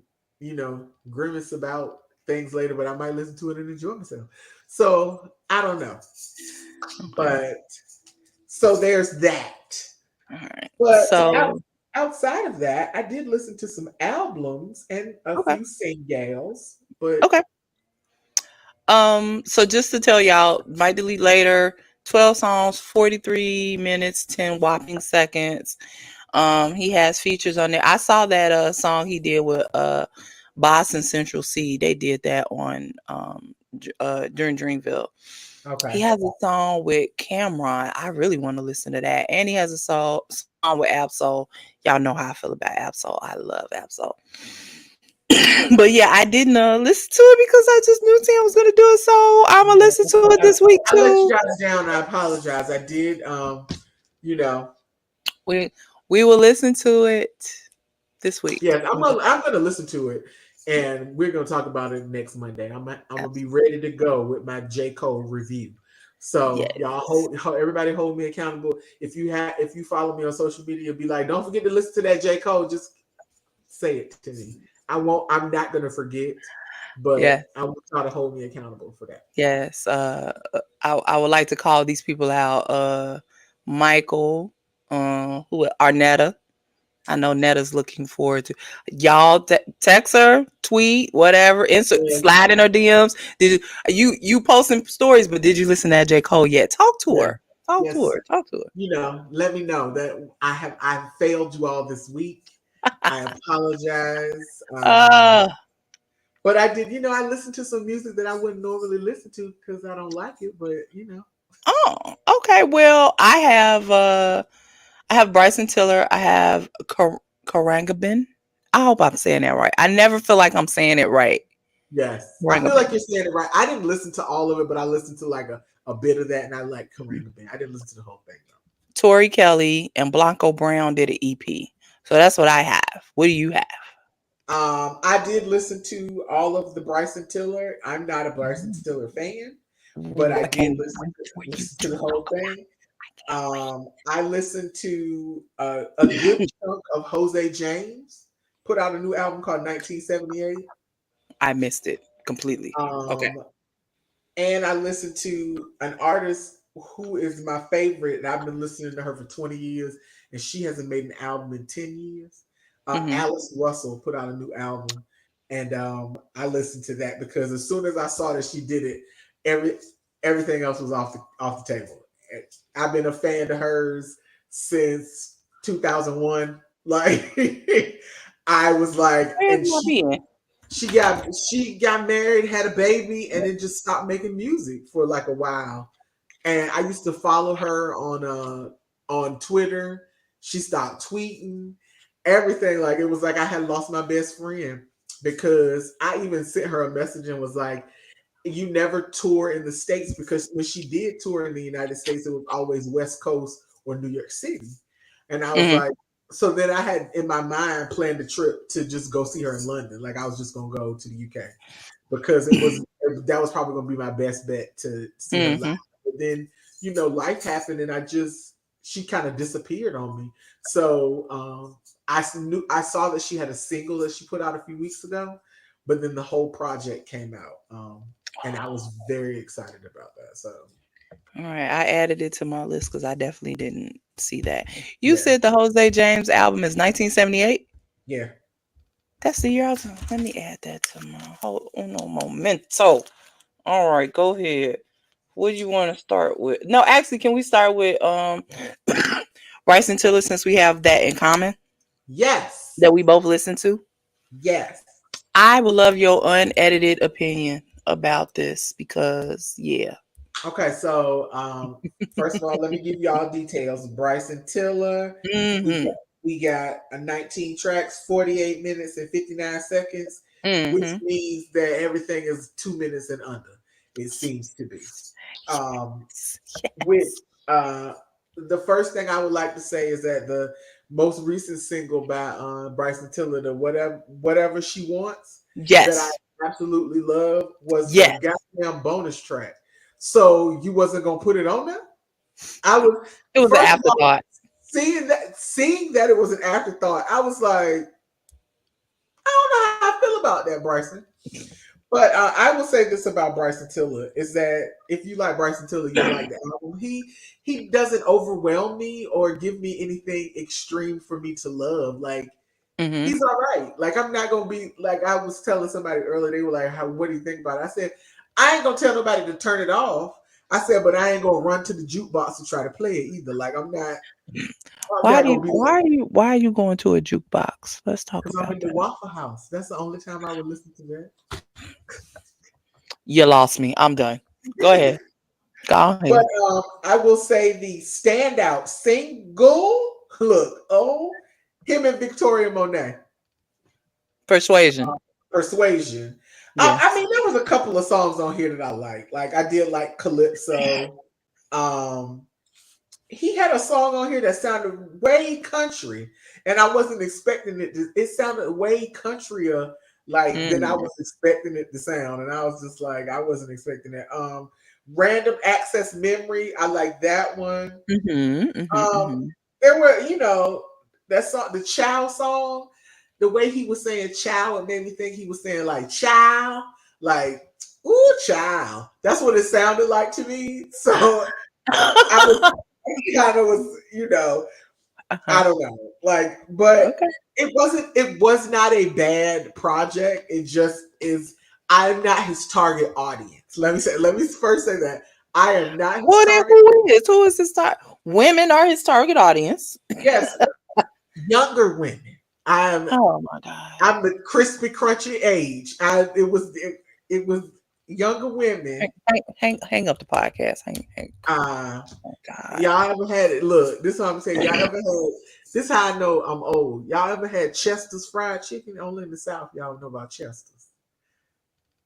grimace about things later, but I might listen to it and enjoy myself. So I don't know. Okay. But so there's that. All right. But So outside of that, I did listen to some albums and a okay. few singles, but Okay. So just to tell y'all, might delete later. 12 songs, 43 minutes, 10 whopping seconds. He has features on there. I saw that song he did with Boss and Central C. They did that on during Dreamville. He okay. has a song with Cameron. I really want to listen to that. And he has a song with Absol. Y'all know how I feel about Absol. I love Absol. But yeah, I didn't listen to it because I just knew Sam was gonna do it, so I'm gonna Yeah. listen to it this week I let you too. guys down. I apologize. I did you know, We we will listen to it this week. yes, I'm gonna listen to it, and we're gonna talk about it next Monday. I'm gonna be ready to go with my J Cole review. So y'all Yes. everybody hold me accountable. If you follow me on social media, be like, don't forget to listen to that J Cole. Just say it to me. I won't. I'm not gonna forget, but Yeah. I want y'all to hold me accountable for that. Yes. I would like to call these people out. Michael, who Arnetta. I know Netta's looking forward to y'all. Text her, tweet, whatever, Yeah, slide in her DMs. Did you posting stories? But did you listen to that J Cole yet? Talk to yeah, her. Talk to yes. her. Talk to her. Let me know that I've failed you all this week. I apologize. Uh, But I did, I listened to some music that I wouldn't normally listen to because I don't like it. But. oh, okay. Well, I have Bryson Tiller. I have Karangabin. I hope I'm saying that right. I never feel like I'm saying it right. Yes, I feel like Karangabin. you're saying it right. I didn't listen to all of it, but I listened to like a bit of that, and I like Karanga Band. I didn't listen to the whole thing though. Tori Kelly and Blanco Brown did an EP. So that's what I have. What do you have? I did listen to all of the Bryson Tiller. I'm not a Bryson Tiller fan, but I I did can't listen wait to, for you listen to to the talk whole about thing. it. I can't wait. I listened to a good chunk of Jose James. Put out a new album called 1978. I missed it completely. Okay. Um, and I listened to an artist. who is my favorite, and I've been listening to her for 20 years, and she hasn't made an album in 10 years. Mm-hmm. Alice Russell put out a new album, and I listened to that because as soon as I saw that she did it, every everything else was off the table. And I've been a fan of hers since 2001. Like I was like, Where's and my being? she got married, had a baby, and then just stopped making music for like a while. And I used to follow her on Twitter. She stopped tweeting everything. Like it was like I had lost my best friend because I even sent her a message and was like, "You never tour in the States," because when she did tour in the United States, it was always West Coast or New York City. And I was Mm-hmm. like, so then I had in my mind planned a trip to just go see her in London. Like I was just gonna go to the UK because that was probably gonna be my best bet to see her live. Mm-hmm. But then life happened, and she kind of disappeared on me. So I saw that she had a single that she put out a few weeks ago, but then the whole project came out, and I was very excited about that. So All right, I added it to my list because I definitely didn't see that. You yeah, said the Jose James album is 1978. yeah, That's the year I was. Let me add that to my whole uno momento. All right, go ahead. What do you want to start with? No, actually, can we start with Bryson Tiller since we have that in common yes, that we both listen to? yes. I would love your unedited opinion about this because yeah. Okay, so first of all, let me give you all details. Bryson Tiller, we got, Mm-hmm. we got a 19 tracks, 48 minutes and 59 seconds, which Mm-hmm. means that everything is 2 minutes and under. It seems to be. Um, with Yes. the first thing I would like to say is that the most recent single by Bryson Tiller, the whatever she wants, that I Yes. absolutely love, was a Yes. goddamn bonus track. So you wasn't gonna put it on there? I was It was an first of all afterthought. seeing that it was an afterthought. I was like, I don't know how I feel about that, Bryson. But I will say this about Bryson Tiller is that if you like Bryson Tiller, you'll like the album. He doesn't overwhelm me or give me anything extreme for me to love. Like Mm-hmm. he's all right. Like I'm not gonna be like I was telling somebody earlier. They were like, what do you think about it?" I said, "I ain't gonna tell nobody to turn it off." I said, "But I ain't gonna run to the jukebox to try to play it either. Like I'm not gonna be like Why are you going to a jukebox? Let's talk because I'm about in the that. Waffle House. That's the only time I would listen to You lost me. I'm done. Go ahead. that." Go ahead. But I will say the standout single. Look, him and Victoria Monet, Persuasion. Persuasion. I Yes. mean, there was a couple of songs on here that I like. Like I did like Calypso. Um, he had a song on here that sounded way country, and I wasn't expecting it. It sounded way countryer, like than I Mm. was expecting it to sound, and I was just like, I wasn't expecting that. Random Access Memory, I like that one. Mhm, mhm, Um, mhm. there were, that song, the Chow song, the way he was saying Chow, it made me think he was saying like Chow, like ooh Chow. That's what it sounded like to me. So I was kind of was, Uh-huh. I don't know. Like, but Okay. it was not a bad project. It just is I'm not his target audience. Let me first say that. I am not his Well, then target. who is? Who is his target? Women are his target audience. Yes, younger women. I'm Oh my god. I'm the crispy crunchy age. It was younger women. Hang up the podcast. Hang. Uh Oh god. y'all ever had it? Look, this is what I'm saying. Y'all ever had this is how I know I'm old. Y'all ever had Chester's fried chicken? Only in the South, y'all know about Chester's.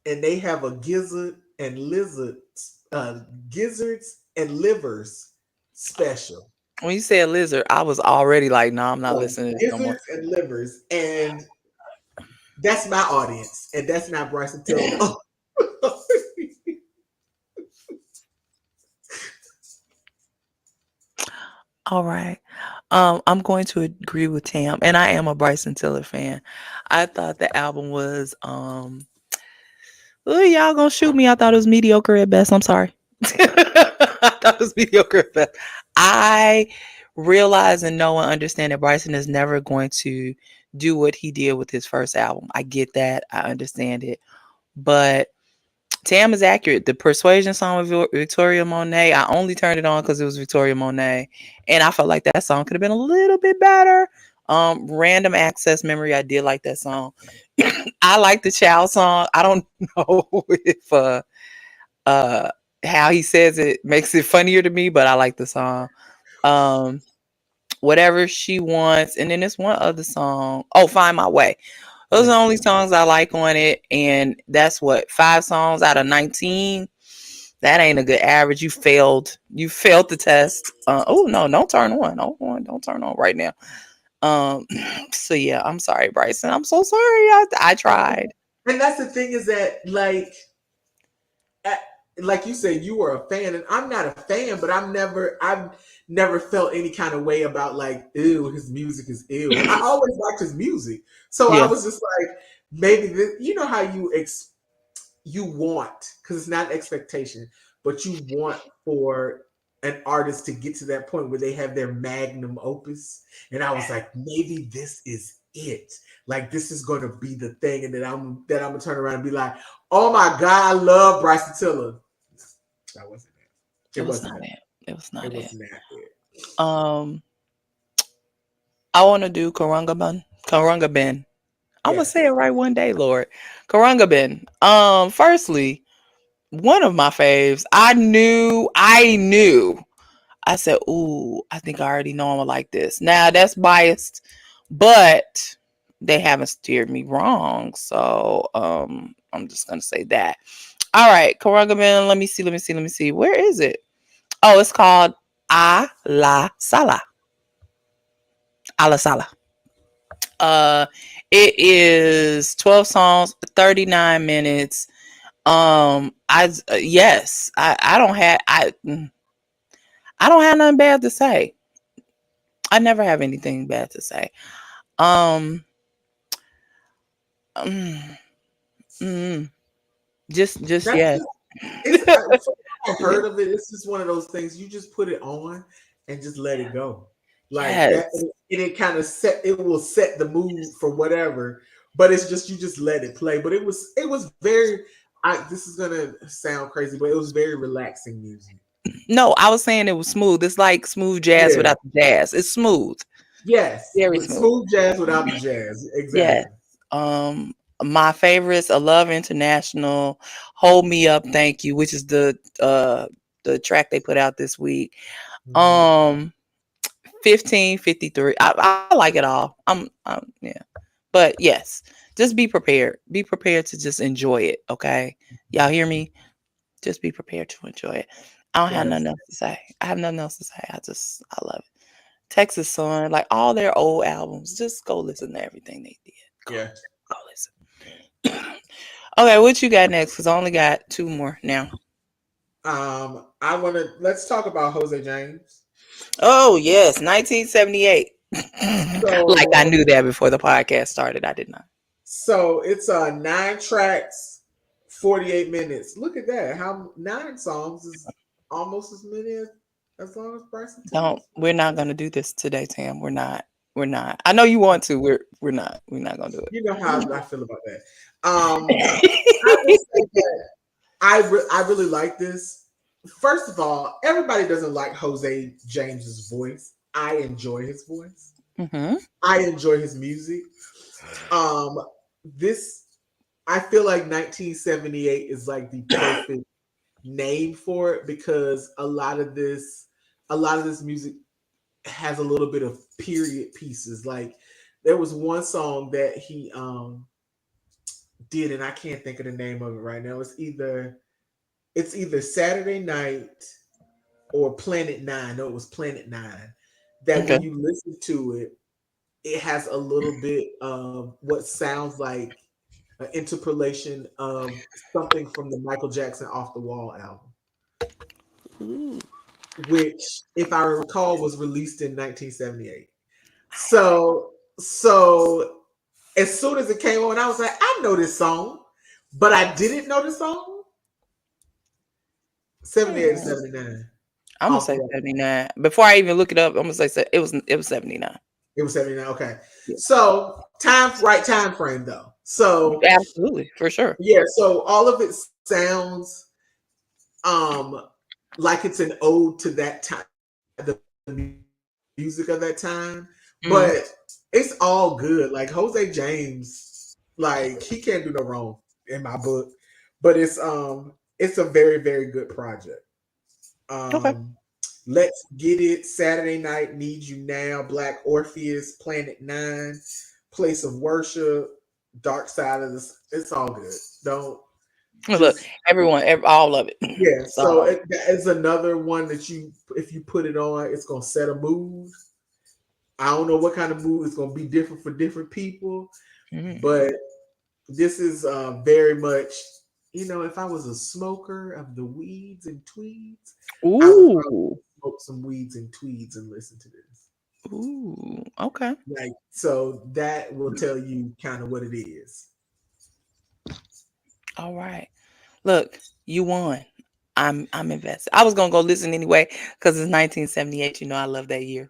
And they have a gizzards and livers special. When you said lizard, I was already like, no, I'm not No, listening to this no more. gizzards and livers. And that's my audience. And that's not Bryson Tiller. All right. I'm going to agree with Tam, and I am a Bryson Tiller fan. I thought the album was ooh, y'all gonna shoot me. I thought it was mediocre at best. I'm sorry. thought it was mediocre at best. I realize and know and understand that Bryson is never going to do what he did with his first album. I get that. I understand it. But Tam is accurate. The Persuasion song with Victoria Monet, I only turned it on because it was Victoria Monet. And I felt like that song could have been a little bit better. Random Access Memory, I did like that song. I like the Child song. I don't know if uh how he says it makes it funnier to me, but I like the song. Um Whatever She Wants, and then there's one other song. Oh, Find My Way. Those are the Yeah. only songs I like on it, and that's what 5 songs out of 19. That ain't a good average. You failed. You failed the test. Oh no, don't turn on. Don't turn on right now. Um, so yeah, I'm sorry, Bryson. I'm so sorry. I tried. And that's the thing is that like you said, you were a fan, and I'm not a fan, but I've never felt any kind of way about like, ew, his music is ill. I always liked his music, so I Yeah. was just like, maybe this, you know how you want, because it's not an expectation, but you want for an artist to get to that point where they have their magnum opus, and I was like, maybe this is it. Like this is going to be the thing, and then I'm gonna turn around and be like, oh my god, I love Bryson Tiller. That wasn't it. It It was wasn't not it. it. It was not It it. was not it. Um, I want to do Karungaban. Karungaban. I'm gonna say it Yes. right one day, Lord. Karungaban. Firstly, one of my faves. I knew. I said, "Ooh, I think I already know I'm gonna like this." Now that's biased, but they haven't steered me wrong. So, I'm just gonna say that. All right, Karungaban. Let me see. Let me see. Let me see. Where is it? Oh, it's called A La Sala. A La Sala. Uh, it is 12 songs, 39 minutes. Yes, I don't have nothing bad to say. I never have anything bad to say. Um, mm, mm, just That's yes, just from what I've heard of it. It's just one of those things. You just put it on and just let it go, like that. yes. And it kind of it will set the mood for whatever. But it's just you just let it play. But it was very. This is gonna sound crazy, but it was very relaxing music. No, I was saying it was smooth. It's like smooth jazz Yeah. without the jazz. It's smooth, Yes, very with smooth. smooth jazz without the jazz. Yes. Exactly. Um, my favorites: A Love International, Hold Me Up, Thank You, which is the track they put out this week. Mhm. Um, 1553. I like it all. Yeah. But yes, just be prepared. Be prepared to just enjoy it. Okay. Y'all hear me? Just be prepared to enjoy it. I don't have Yes. nothing else to say. I have nothing else to say. I love it. Texas Sun, like all their old albums, just go listen to everything they did. Yeah. Go listen. Okay, what you got next? Because I only got two more now. I want to let's talk about Jose James. Oh yes, 1978. Like I So knew that before the podcast started. I did not. so it's 9 tracks, 48 minutes. Look at that. How 9 songs is almost as many as long as Bryson Don't. Tiller's. We're not gonna do this today, Tam. We're not. We're not. I know you want to. We're not. We're not gonna do You know how I feel about that. I will it. say that I really like this. First of all, everybody doesn't like Jose James's voice. I enjoy his voice. Hmm. I enjoy his music. Um, this I feel like 1978 is like the perfect name for it because a lot of this music has a little bit of period pieces. Like there was one song that he did, and I can't think of the name of it right now. It's either Saturday Night or Planet Nine. No, it was Planet Nine. That Okay. when you listen to it, it has a little bit of what sounds like an interpolation of something from the Michael Jackson Off the Wall album, Ooh. which, if I recall, was released in 1978. So as soon as it came on, I was like, I know this song, but I didn't know the song. 78 to Hmm. 79. I'm gonna off say the 79. Before I even look it up, I'm gonna say it was 79. It was 79. Okay. Yeah. So right time frame though. So Absolutely, for sure. yeah, so all of it sounds um like it's an ode to that time, the music of that time, but Mhm. it's all good. Like Jose James, like he can't do no wrong in my book. But it's a very, very good project. Okay. Um Let's Get It, Saturday Night, Need You Now, Black Orpheus, Planet Nine, Place of Worship, Dark Side of this. It's all good. Don't Look, just everyone, all of it. yeah. It's So all of it. that is another one that if you put it on, it's gonna set a mood. I don't know what kind of mood it's gonna be different for different people, Mhm. but this is very much. If I was a smoker of the weeds and tweeds, I would probably Ooh. smoke some weeds and tweeds and listen to this. Ooh. Okay. Like, so that will tell you kind of what it is. All right. Look, you won. I'm invested. I was gonna go listen anyway because it's 1978. You know I love that year.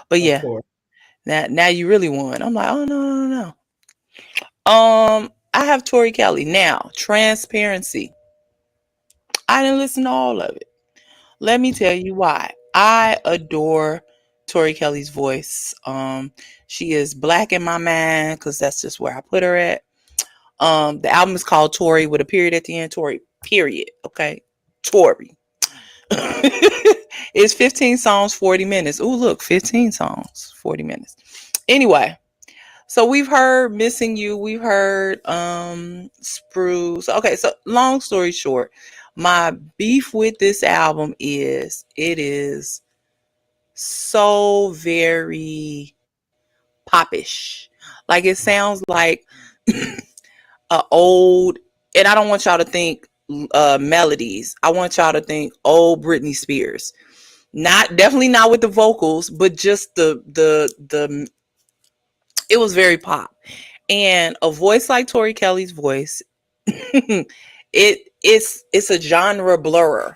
But Of yeah, course. now you really won. I'm like, oh no no no no. I have Tori Kelly now. Transparency. I didn't listen to all of it. Let me tell you why. I adore Tori Kelly's voice. She is black in my mind because that's just where I put her at. The album is called Tori with a period at the end. Tori, period. Okay, Tori. It's 15 songs, 40 minutes. Ooh, look, 15 songs, 40 minutes. Anyway, so we've heard Missing You, we've heard Spruce. Okay, so long story short, my beef with this album is it is so very popish. Like it sounds like a old, and I don't want y'all to think melodies. I want y'all to think old Britney Spears. Not definitely not with the vocals, but just the it was very pop. And a voice like Tori Kelly's voice, it's a genre blur.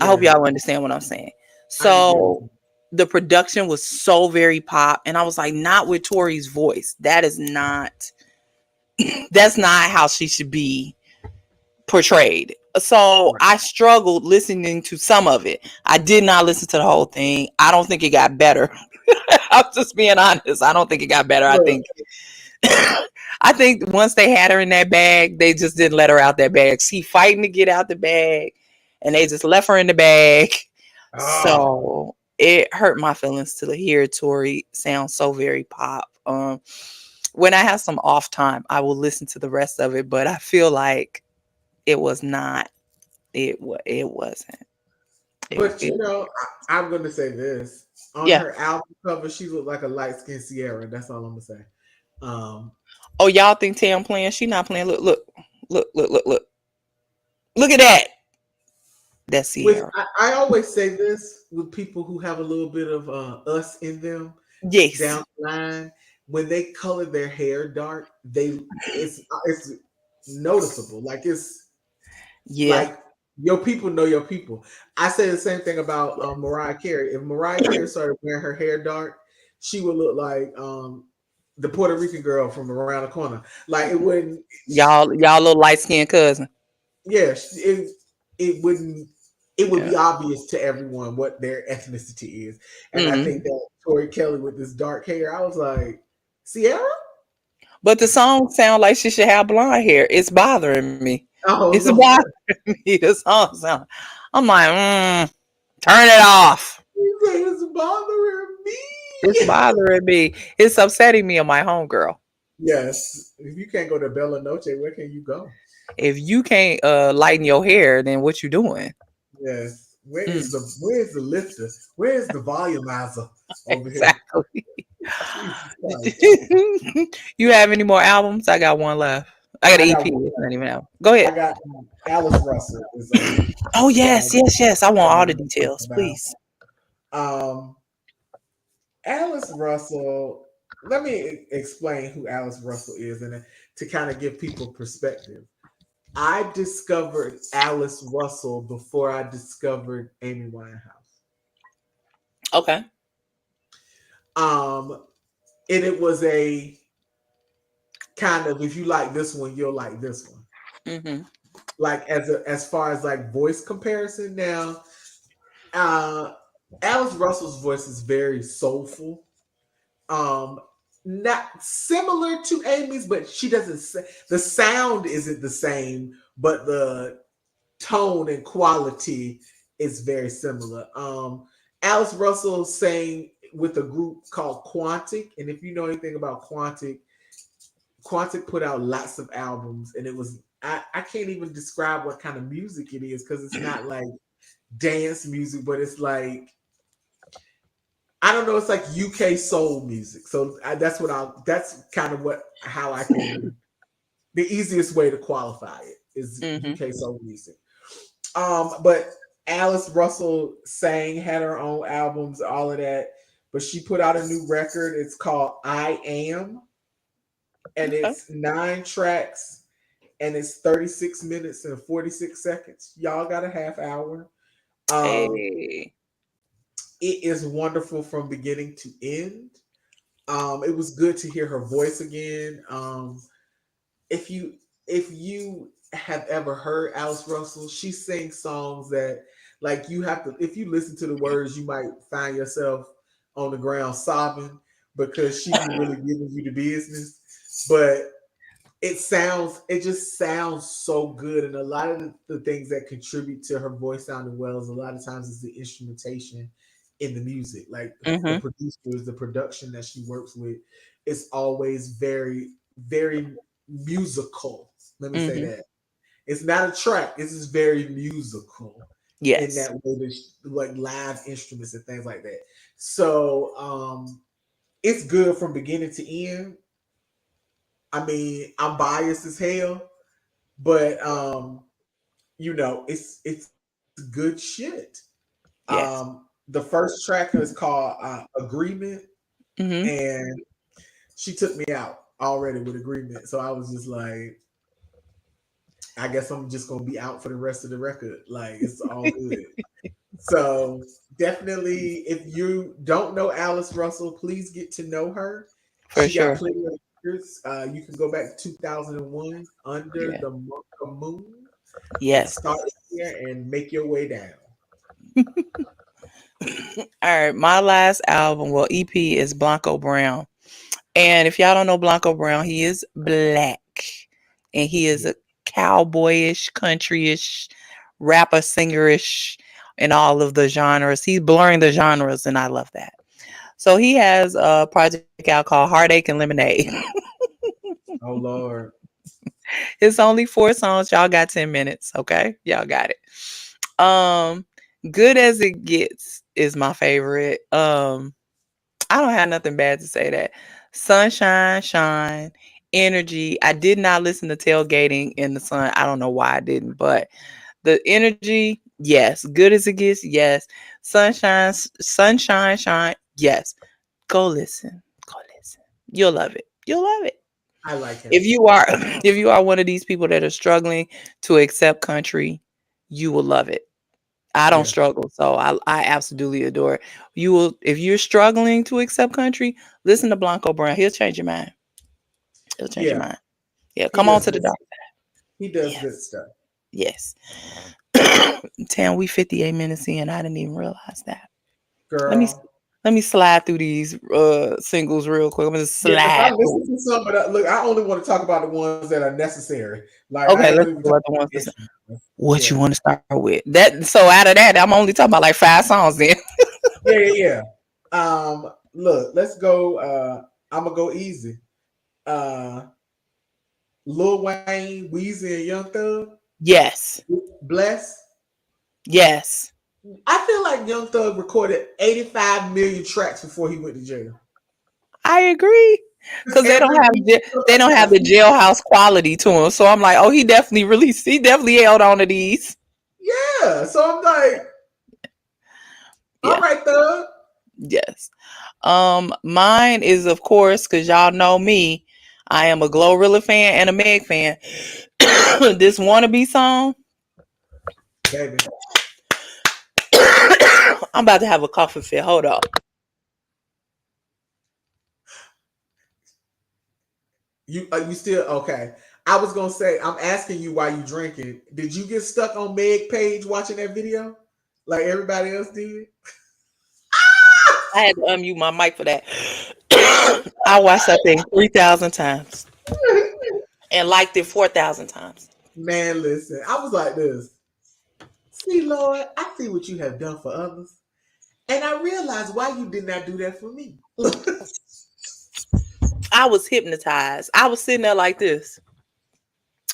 I hope Yeah, y'all understand what I'm saying. I get So it. the production was so very pop, and I was like, not with Tori's voice. That's not how she should be portrayed. So Right. I struggled listening to some of it. I did not listen to the whole thing. I don't think it got better. I'm just being honest. I don't think it got better. I Look, think I think once they had her in that bag, they just didn't let her out that bag. She fighting to get out the bag, and they just left her in the bag. ah, So it hurt my feelings to hear Tori sound so very pop. When I have some off time, I will listen to the rest of it, but I feel like it was not. It wasn't. but It I'm gonna say this. On yeah. her album cover, she looked like a light skinned Sierra. That's all I'm gonna say. Um, Oh, y'all think Tam playing? She not playing. Look at that. That's with Sierra. I always say this with people who have a little bit of us in them Yes. down the line. When they color their hair dark, it's noticeable. Like it's Yeah. like your people know your people. I say the same thing about Mariah Carey. If Mariah Carey started wearing her hair dark, she would look like the Puerto Rican girl from around the corner. Like it wouldn't. Y'all little light skinned cousin. Yeah, it wouldn't. It would Yeah. be obvious to everyone what their ethnicity is, and I think Mhm. that Tori Kelly with this dark hair, I was like, Sierra. But the song sound like she should have blonde hair. It's bothering me. It's Oh Lord, bothering me. The song sound. I'm like, turn it off. you say it's bothering It's me. bothering me. It's upsetting me on my homegirl. Yes, if you can't go to Bella Noche, where can you go? If you can't lighten your hair, then what you doing? Yes. Mm, Where's the lifter? Where's the volumizer over here? exactly. Jesus Christ. You have any more albums? I got one left. I got I an got EP. one. It's not even out. Go I ahead. got Alice Russell is Oh what yes, yes, yes. I want I all want the to talk details, about. please. Um, Alice Russell. Let me explain who Alice Russell is, and to kind of give people perspective. I discovered Alice Russell before I discovered Amy Winehouse. Okay. Um, and it was a kind of, if you like this one, you'll like this one. Mm-hmm. Like as far as like voice comparison now, uh Alice Russell's voice is very soulful. Um Not similar to Amy's, but she doesn't say the sound isn't the same, but the tone and quality is very similar. Alice Russell sang with a group called Quantic, and if you know anything about Quantic, Quantic put out lots of albums, and it was I can't even describe what kind of music it is because it's not like dance music, but it's like I don't know, it's like UK soul music. So that's kind of what how I can the easiest way to qualify it is Mm-hmm. UK soul music. But Alice Russell sang, had her own albums, all of that. But she put out a new record. It's called I Am, and Okay. it's 9 tracks, and it's 36 minutes and 46 seconds. Y'all got a half hour. Um, Hey. it is wonderful from beginning to end. It was good to hear her voice again. If you if you have ever heard Alice Russell, she sings songs that like you have to if you listen to the words, you might find yourself on the ground sobbing because she be really giving you the business. But it just sounds so good. And a lot of the things that contribute to her voice sounding well is a lot of times is the instrumentation in the music. Like the Mm-hmm. producers, the production that she works with is always very, very musical. Let me say Mm-hmm. that. It's not a track, this is very musical in Yes. that way, like live instruments and things like that. So it's good from beginning to end. I mean, I'm biased as hell, but it's good shit. Yes. The first track is called Agreement, Mm-hmm. and she took me out already with Agreement, so I was just like, I guess I'm just gonna be out for the rest of the record. Like it's all good. So definitely, if you don't know Alice Russell, please get to know her. For She got sure. plenty of records. You can go back to 2001, Under Yeah. the Monk of Moon, and Yes. start here and make your way down. All right. My last album, well, EP is Blanco Brown. And if y'all don't know Blanco Brown, he is black. And he is Yeah, a cowboyish, countryish, rapper, singerish, and all of the genres. He's blurring the genres, and I love that. So he has a project out called Heartache and Lemonade. oh Lord. It's only 4 songs. Y'all got 10 minutes. Okay. Y'all got it. Um, Good as It Gets is my favorite. I don't have nothing bad to say that. Sunshine, Shine, Energy. I did not listen to Tailgating in the Sun. I don't know why I didn't, but the energy, yes. Good as it gets, yes. Sunshine, Shine, yes. Go listen. Go listen. You'll love it. You'll love it. I like him. If you are if you are one of these people that are struggling to accept country, you will love it. I don't Yeah. struggle, so I absolutely adore it. You will if you're struggling to accept country, listen to Blanco Brown. He'll change your mind. He'll change your Yeah. mind. Yeah, He come on does to the good. dark. He does good Yes. stuff. Yes. Tam, we 58 minutes in. I didn't even realize that. Let me Girl. let me slide through these singles real quick. I'm gonna just Yeah, because I slide through. listened to some, but look, I only want to talk about the ones that are necessary. Like I ain't Okay, gonna let's even talk talk about the about ones the that's instruments. what Yeah. you want to start with. That so out of that, I'm only talking about like 5 songs then. Yeah, yeah, yeah. Look, let's go. I'm gonna go easy. Uh, Lil Wayne, Weezy, and Young Thug. Yes. Bless. Yes. I feel like Young Thug recorded 85 million tracks before he went to jail. I agree. Because Cause they don't every have week they somebody don't got have a the feature. jailhouse quality to them. So I'm like, oh, he definitely held on to these. Yeah. So I'm like, all Yeah. right, Thug. Yes. Mine is of course, cause y'all know me. I am a Glorilla fan and a Meg fan. This wannabe song. baby. I'm about to have a coffee fit. Hold up. You still okay? I was gonna say I'm asking you why you drinking. Did you get stuck on Meg Page watching that video like everybody else did? I had to unmute my mic for that. I watched that thing 3,000 times and liked it 4,000 times. Man, listen, I was like this. See, Lord, I see what you have done for others, and I realize why you did not do that for me. I was hypnotized. I was sitting there like this,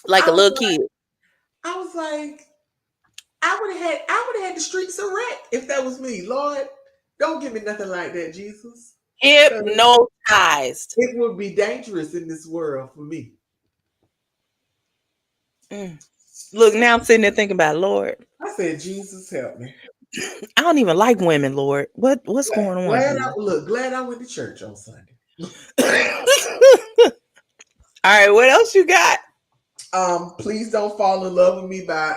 like I a was little like, kid. I was like, I would have had the streets a wreck if that was me. Lord, don't give me nothing like that, Jesus, because Hypnotized. it would be dangerous in this world for me. Mm. Look, now I'm sitting there thinking about Lord. I said, Jesus, help me. I don't even like women, Lord. What's going on here? Glad I went to church on Sunday. All right, what else you got? Please don't fall in love with me by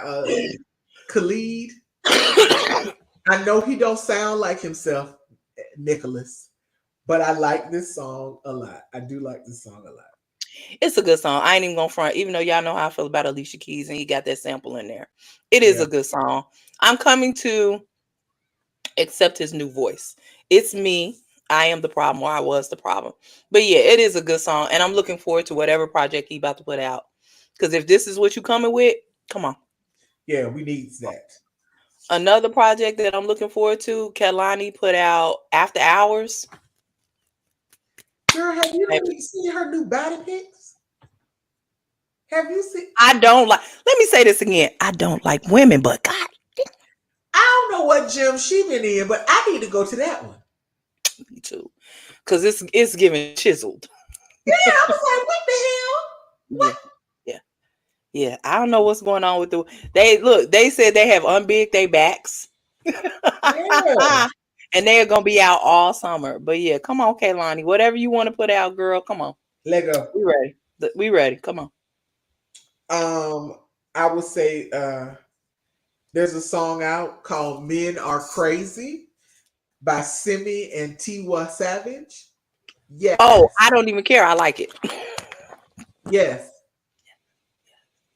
Khalid. I know he don't sound like himself, Nicholas, but I like this song a lot. I do like this song a lot. It's a good song. I ain't even gonna front, even though y'all know how I feel about Alicia Keys and he got that sample in there. It is Yeah. a good song. I'm coming to accept his new voice. It's me. I am the problem, or I was the problem. But yeah, it is a good song, and I'm looking forward to whatever project he about to put out. Because if this is what you coming with, come on. Yeah, we need that. Another project that I'm looking forward to, Kehlani put out After Hours. Girl, have you seen her new body pics? Have you seen? I don't like. Let me say this again. I don't like women, but God, I don't know what gym she been in, but I need to go to that one. me too. Because it's giving chiseled. Yeah, I was like, what the hell? Yeah, yeah, yeah. I don't know what's going on with the. They look. They said they have unbig their backs. Yeah, And they're gonna be out all summer. But yeah, come on, Kaylani. Whatever you want to put out, girl, come on. Lego. We ready. We ready. Come on. I would say there's a song out called "Men Are Crazy" by Simi and Tiwa Savage. Oh, I Yes, don't even care. I like it. yes,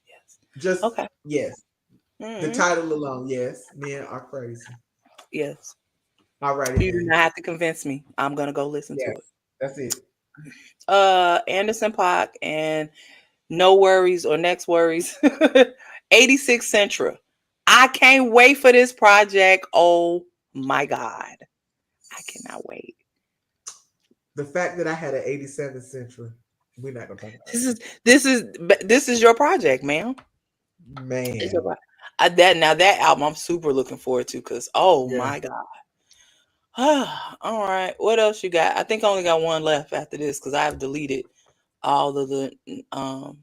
Yes. just Okay. yes. The Mm-hmm. title alone, yes, men are crazy. Yes. Alrighty You do then. not have to convince me. I'm gonna go listen to it. Yes, that's it. Anderson Paak and No Worries or Next Worries. 86 Centra. I can't wait for this project. Oh my God. I cannot wait. The fact that I had an 87 Central, we're not gonna talk about This is this is your project, ma'am. it. It's your Man. that now that album I'm super looking forward to because oh Yeah. my God. All right. What else you got? I think I only got one left after this because I've deleted all of the oh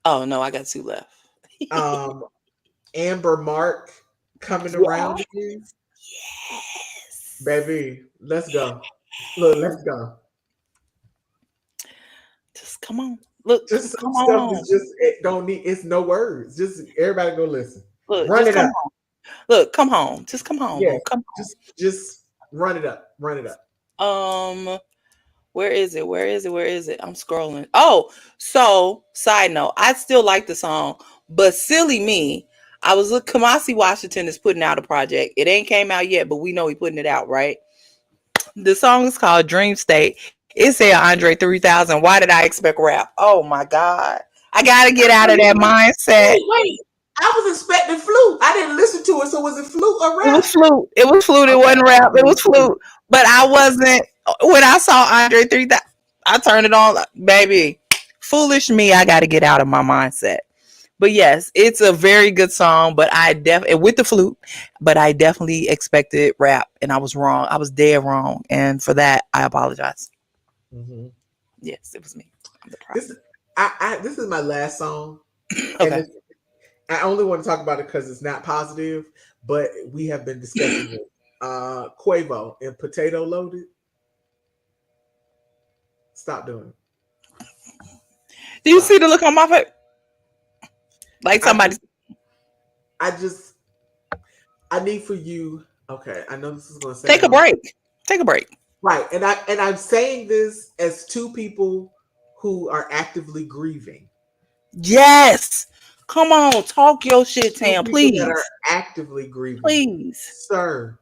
no, I got two left. Um, Amber Mark coming around Yes. again. Yes. Baby, let's go. Look, let's go. Just come on. Look, Just some come stuff on. is just it don't need it's no words. Just everybody go listen. Look, Run just it come up. on. Look, come home. Just come home, Yeah. boo. Come Just run it up. Run it up. on. Where is it? Where is it? Where is it? I'm scrolling. Oh, so side note, I still like the song, but silly me. I was looking. Kamasi Washington is putting out a project. It ain't came out yet, but we know he putting it out, right? The song is called Dream State. It said Andre 3000. Why did I expect rap? Oh my God. I gotta get out of that mindset. Wait. I was expecting flute. I didn't listen to it, so was it flute or It was rap? flute. It was flute. It Okay. wasn't rap. It It was was flute. flute. But I wasn't when I saw Andre 3000, I turned it on, baby. Foolish me, I gotta get out of my mindset. But yes, it's a very good song. But I definitely with the flute, but I definitely expected rap, and I was wrong. I was dead wrong, and for that, I apologize. Mhm. Yes, it was me. I'm the This problem. this is my last song, and Okay. I only want to talk about it because it's not positive, but we have been discussing it. Quavo and Potato Loaded. Stop doing it. Do you see Stop. the look on my face? Like I somebody just, I just, I need for you. Okay, I know this is going to take a sound break. Take a break. right, and I'm saying this as two people who are actively grieving. Yes. Come on, talk your shit, Two Tam, people that are please. actively grieving. Please. Sir,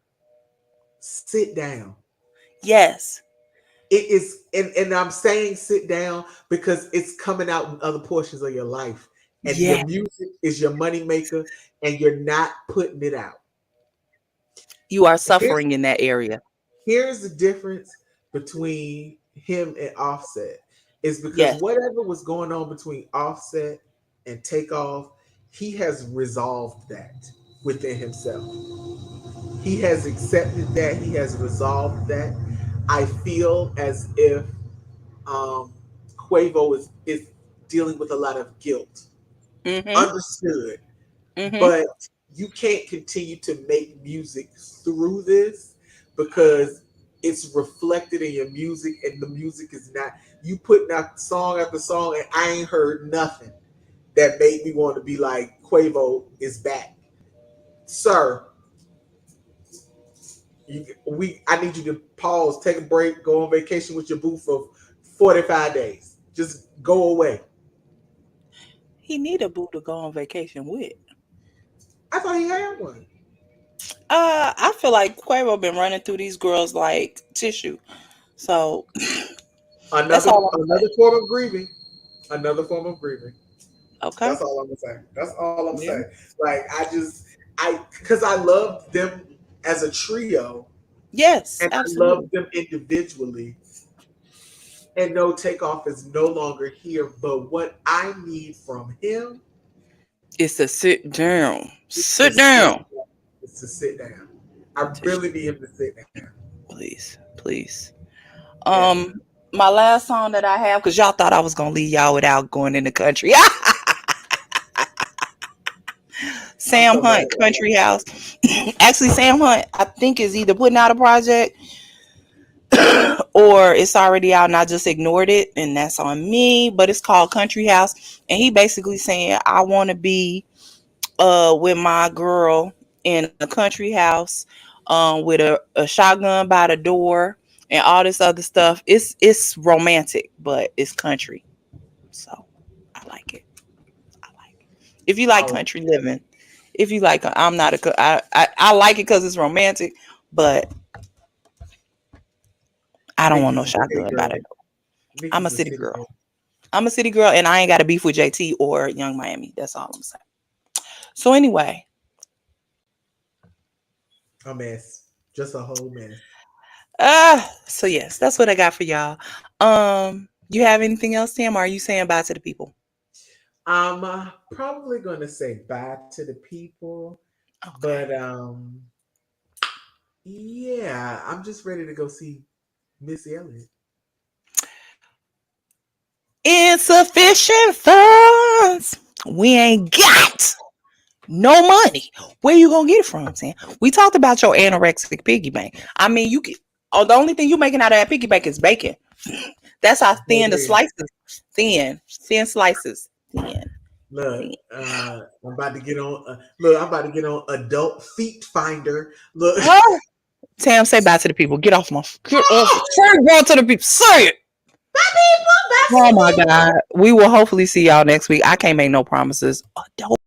sit down. Yes. It is, and I'm saying sit down because it's coming out in other portions of your life, and your Yeah. music is your money maker, and you're not putting it out. You are Here's suffering in that area. here's the difference between him and Offset is because Yes. whatever was going on between Offset and Takeoff, he has resolved that within himself. He has accepted that. He has resolved that. I feel as if Quavo is dealing with a lot of guilt. Mm-hmm. Understood, Mm-hmm. but you can't continue to make music through this because it's reflected in your music, and the music is not. You putting out song after song, and I ain't heard nothing that made me want to be like Quavo is back, sir. I need you to pause, take a break, go on vacation with your boo for 45 days. Just go away. He need a boo to go on vacation with. I thought he had one. I feel like Quavo been running through these girls like tissue. So that's Another all I'm gonna another say. form of grieving. Another form of grieving. Okay. That's all I'm gonna say. That's all I'm Yeah. saying. Like I because I loved them as a trio Yes, and I loved absolutely. them individually. And no takeoff is no longer here. But what I need from him It's to sit down. is to Sit sit down. is to sit down. I To really need him to sit down. please, please. Yeah. Um, my last song that I have, because y'all thought I was gonna leave y'all without going in the country. I'm Sam so mad Hunt, about that. Country House. Actually, Sam Hunt, I think, is either putting out a project or it's already out and I just ignored it, and that's on me. But it's called Country House, and he basically saying I want to be with my girl in a country house, with a shotgun by the door and all this other stuff. It's romantic, but it's country, so I like it. I like it. If you like Oh, country living, if you like, I'm not a, I like it because it's romantic, but I don't want no Nikki's a city shotgun by the girl. door. I'm a Nikki's a city city girl. girl. I'm a city girl, and I ain't got a beef with JT or Young Miami. That's all I'm saying. So anyway, A mess. Just a whole mess. so yes, that's what I got for y'all. You have anything else, Tim? Or are you saying bye to the people? I'm probably gonna say bye to the people, Okay. but yeah, I'm just ready to go see Missy Elliott. Insufficient funds. We ain't got no money. Where you gonna get it from, Tim? We talked about your anorexic piggy bank. I mean, you can. Oh, the only thing you making out of that piggy bank is bacon. That's how thin the Baby, slices. Thin slices. Thin, look, thin. I'm about to get on. Look, I'm about to get on Adult Feet Finder. Look, Huh? Tam, say bye to the people. Get off my. Get off. Say bye to the people. Say it. bye people, bye to Oh the my people. God. We will hopefully see y'all next week. I can't make no promises. Don't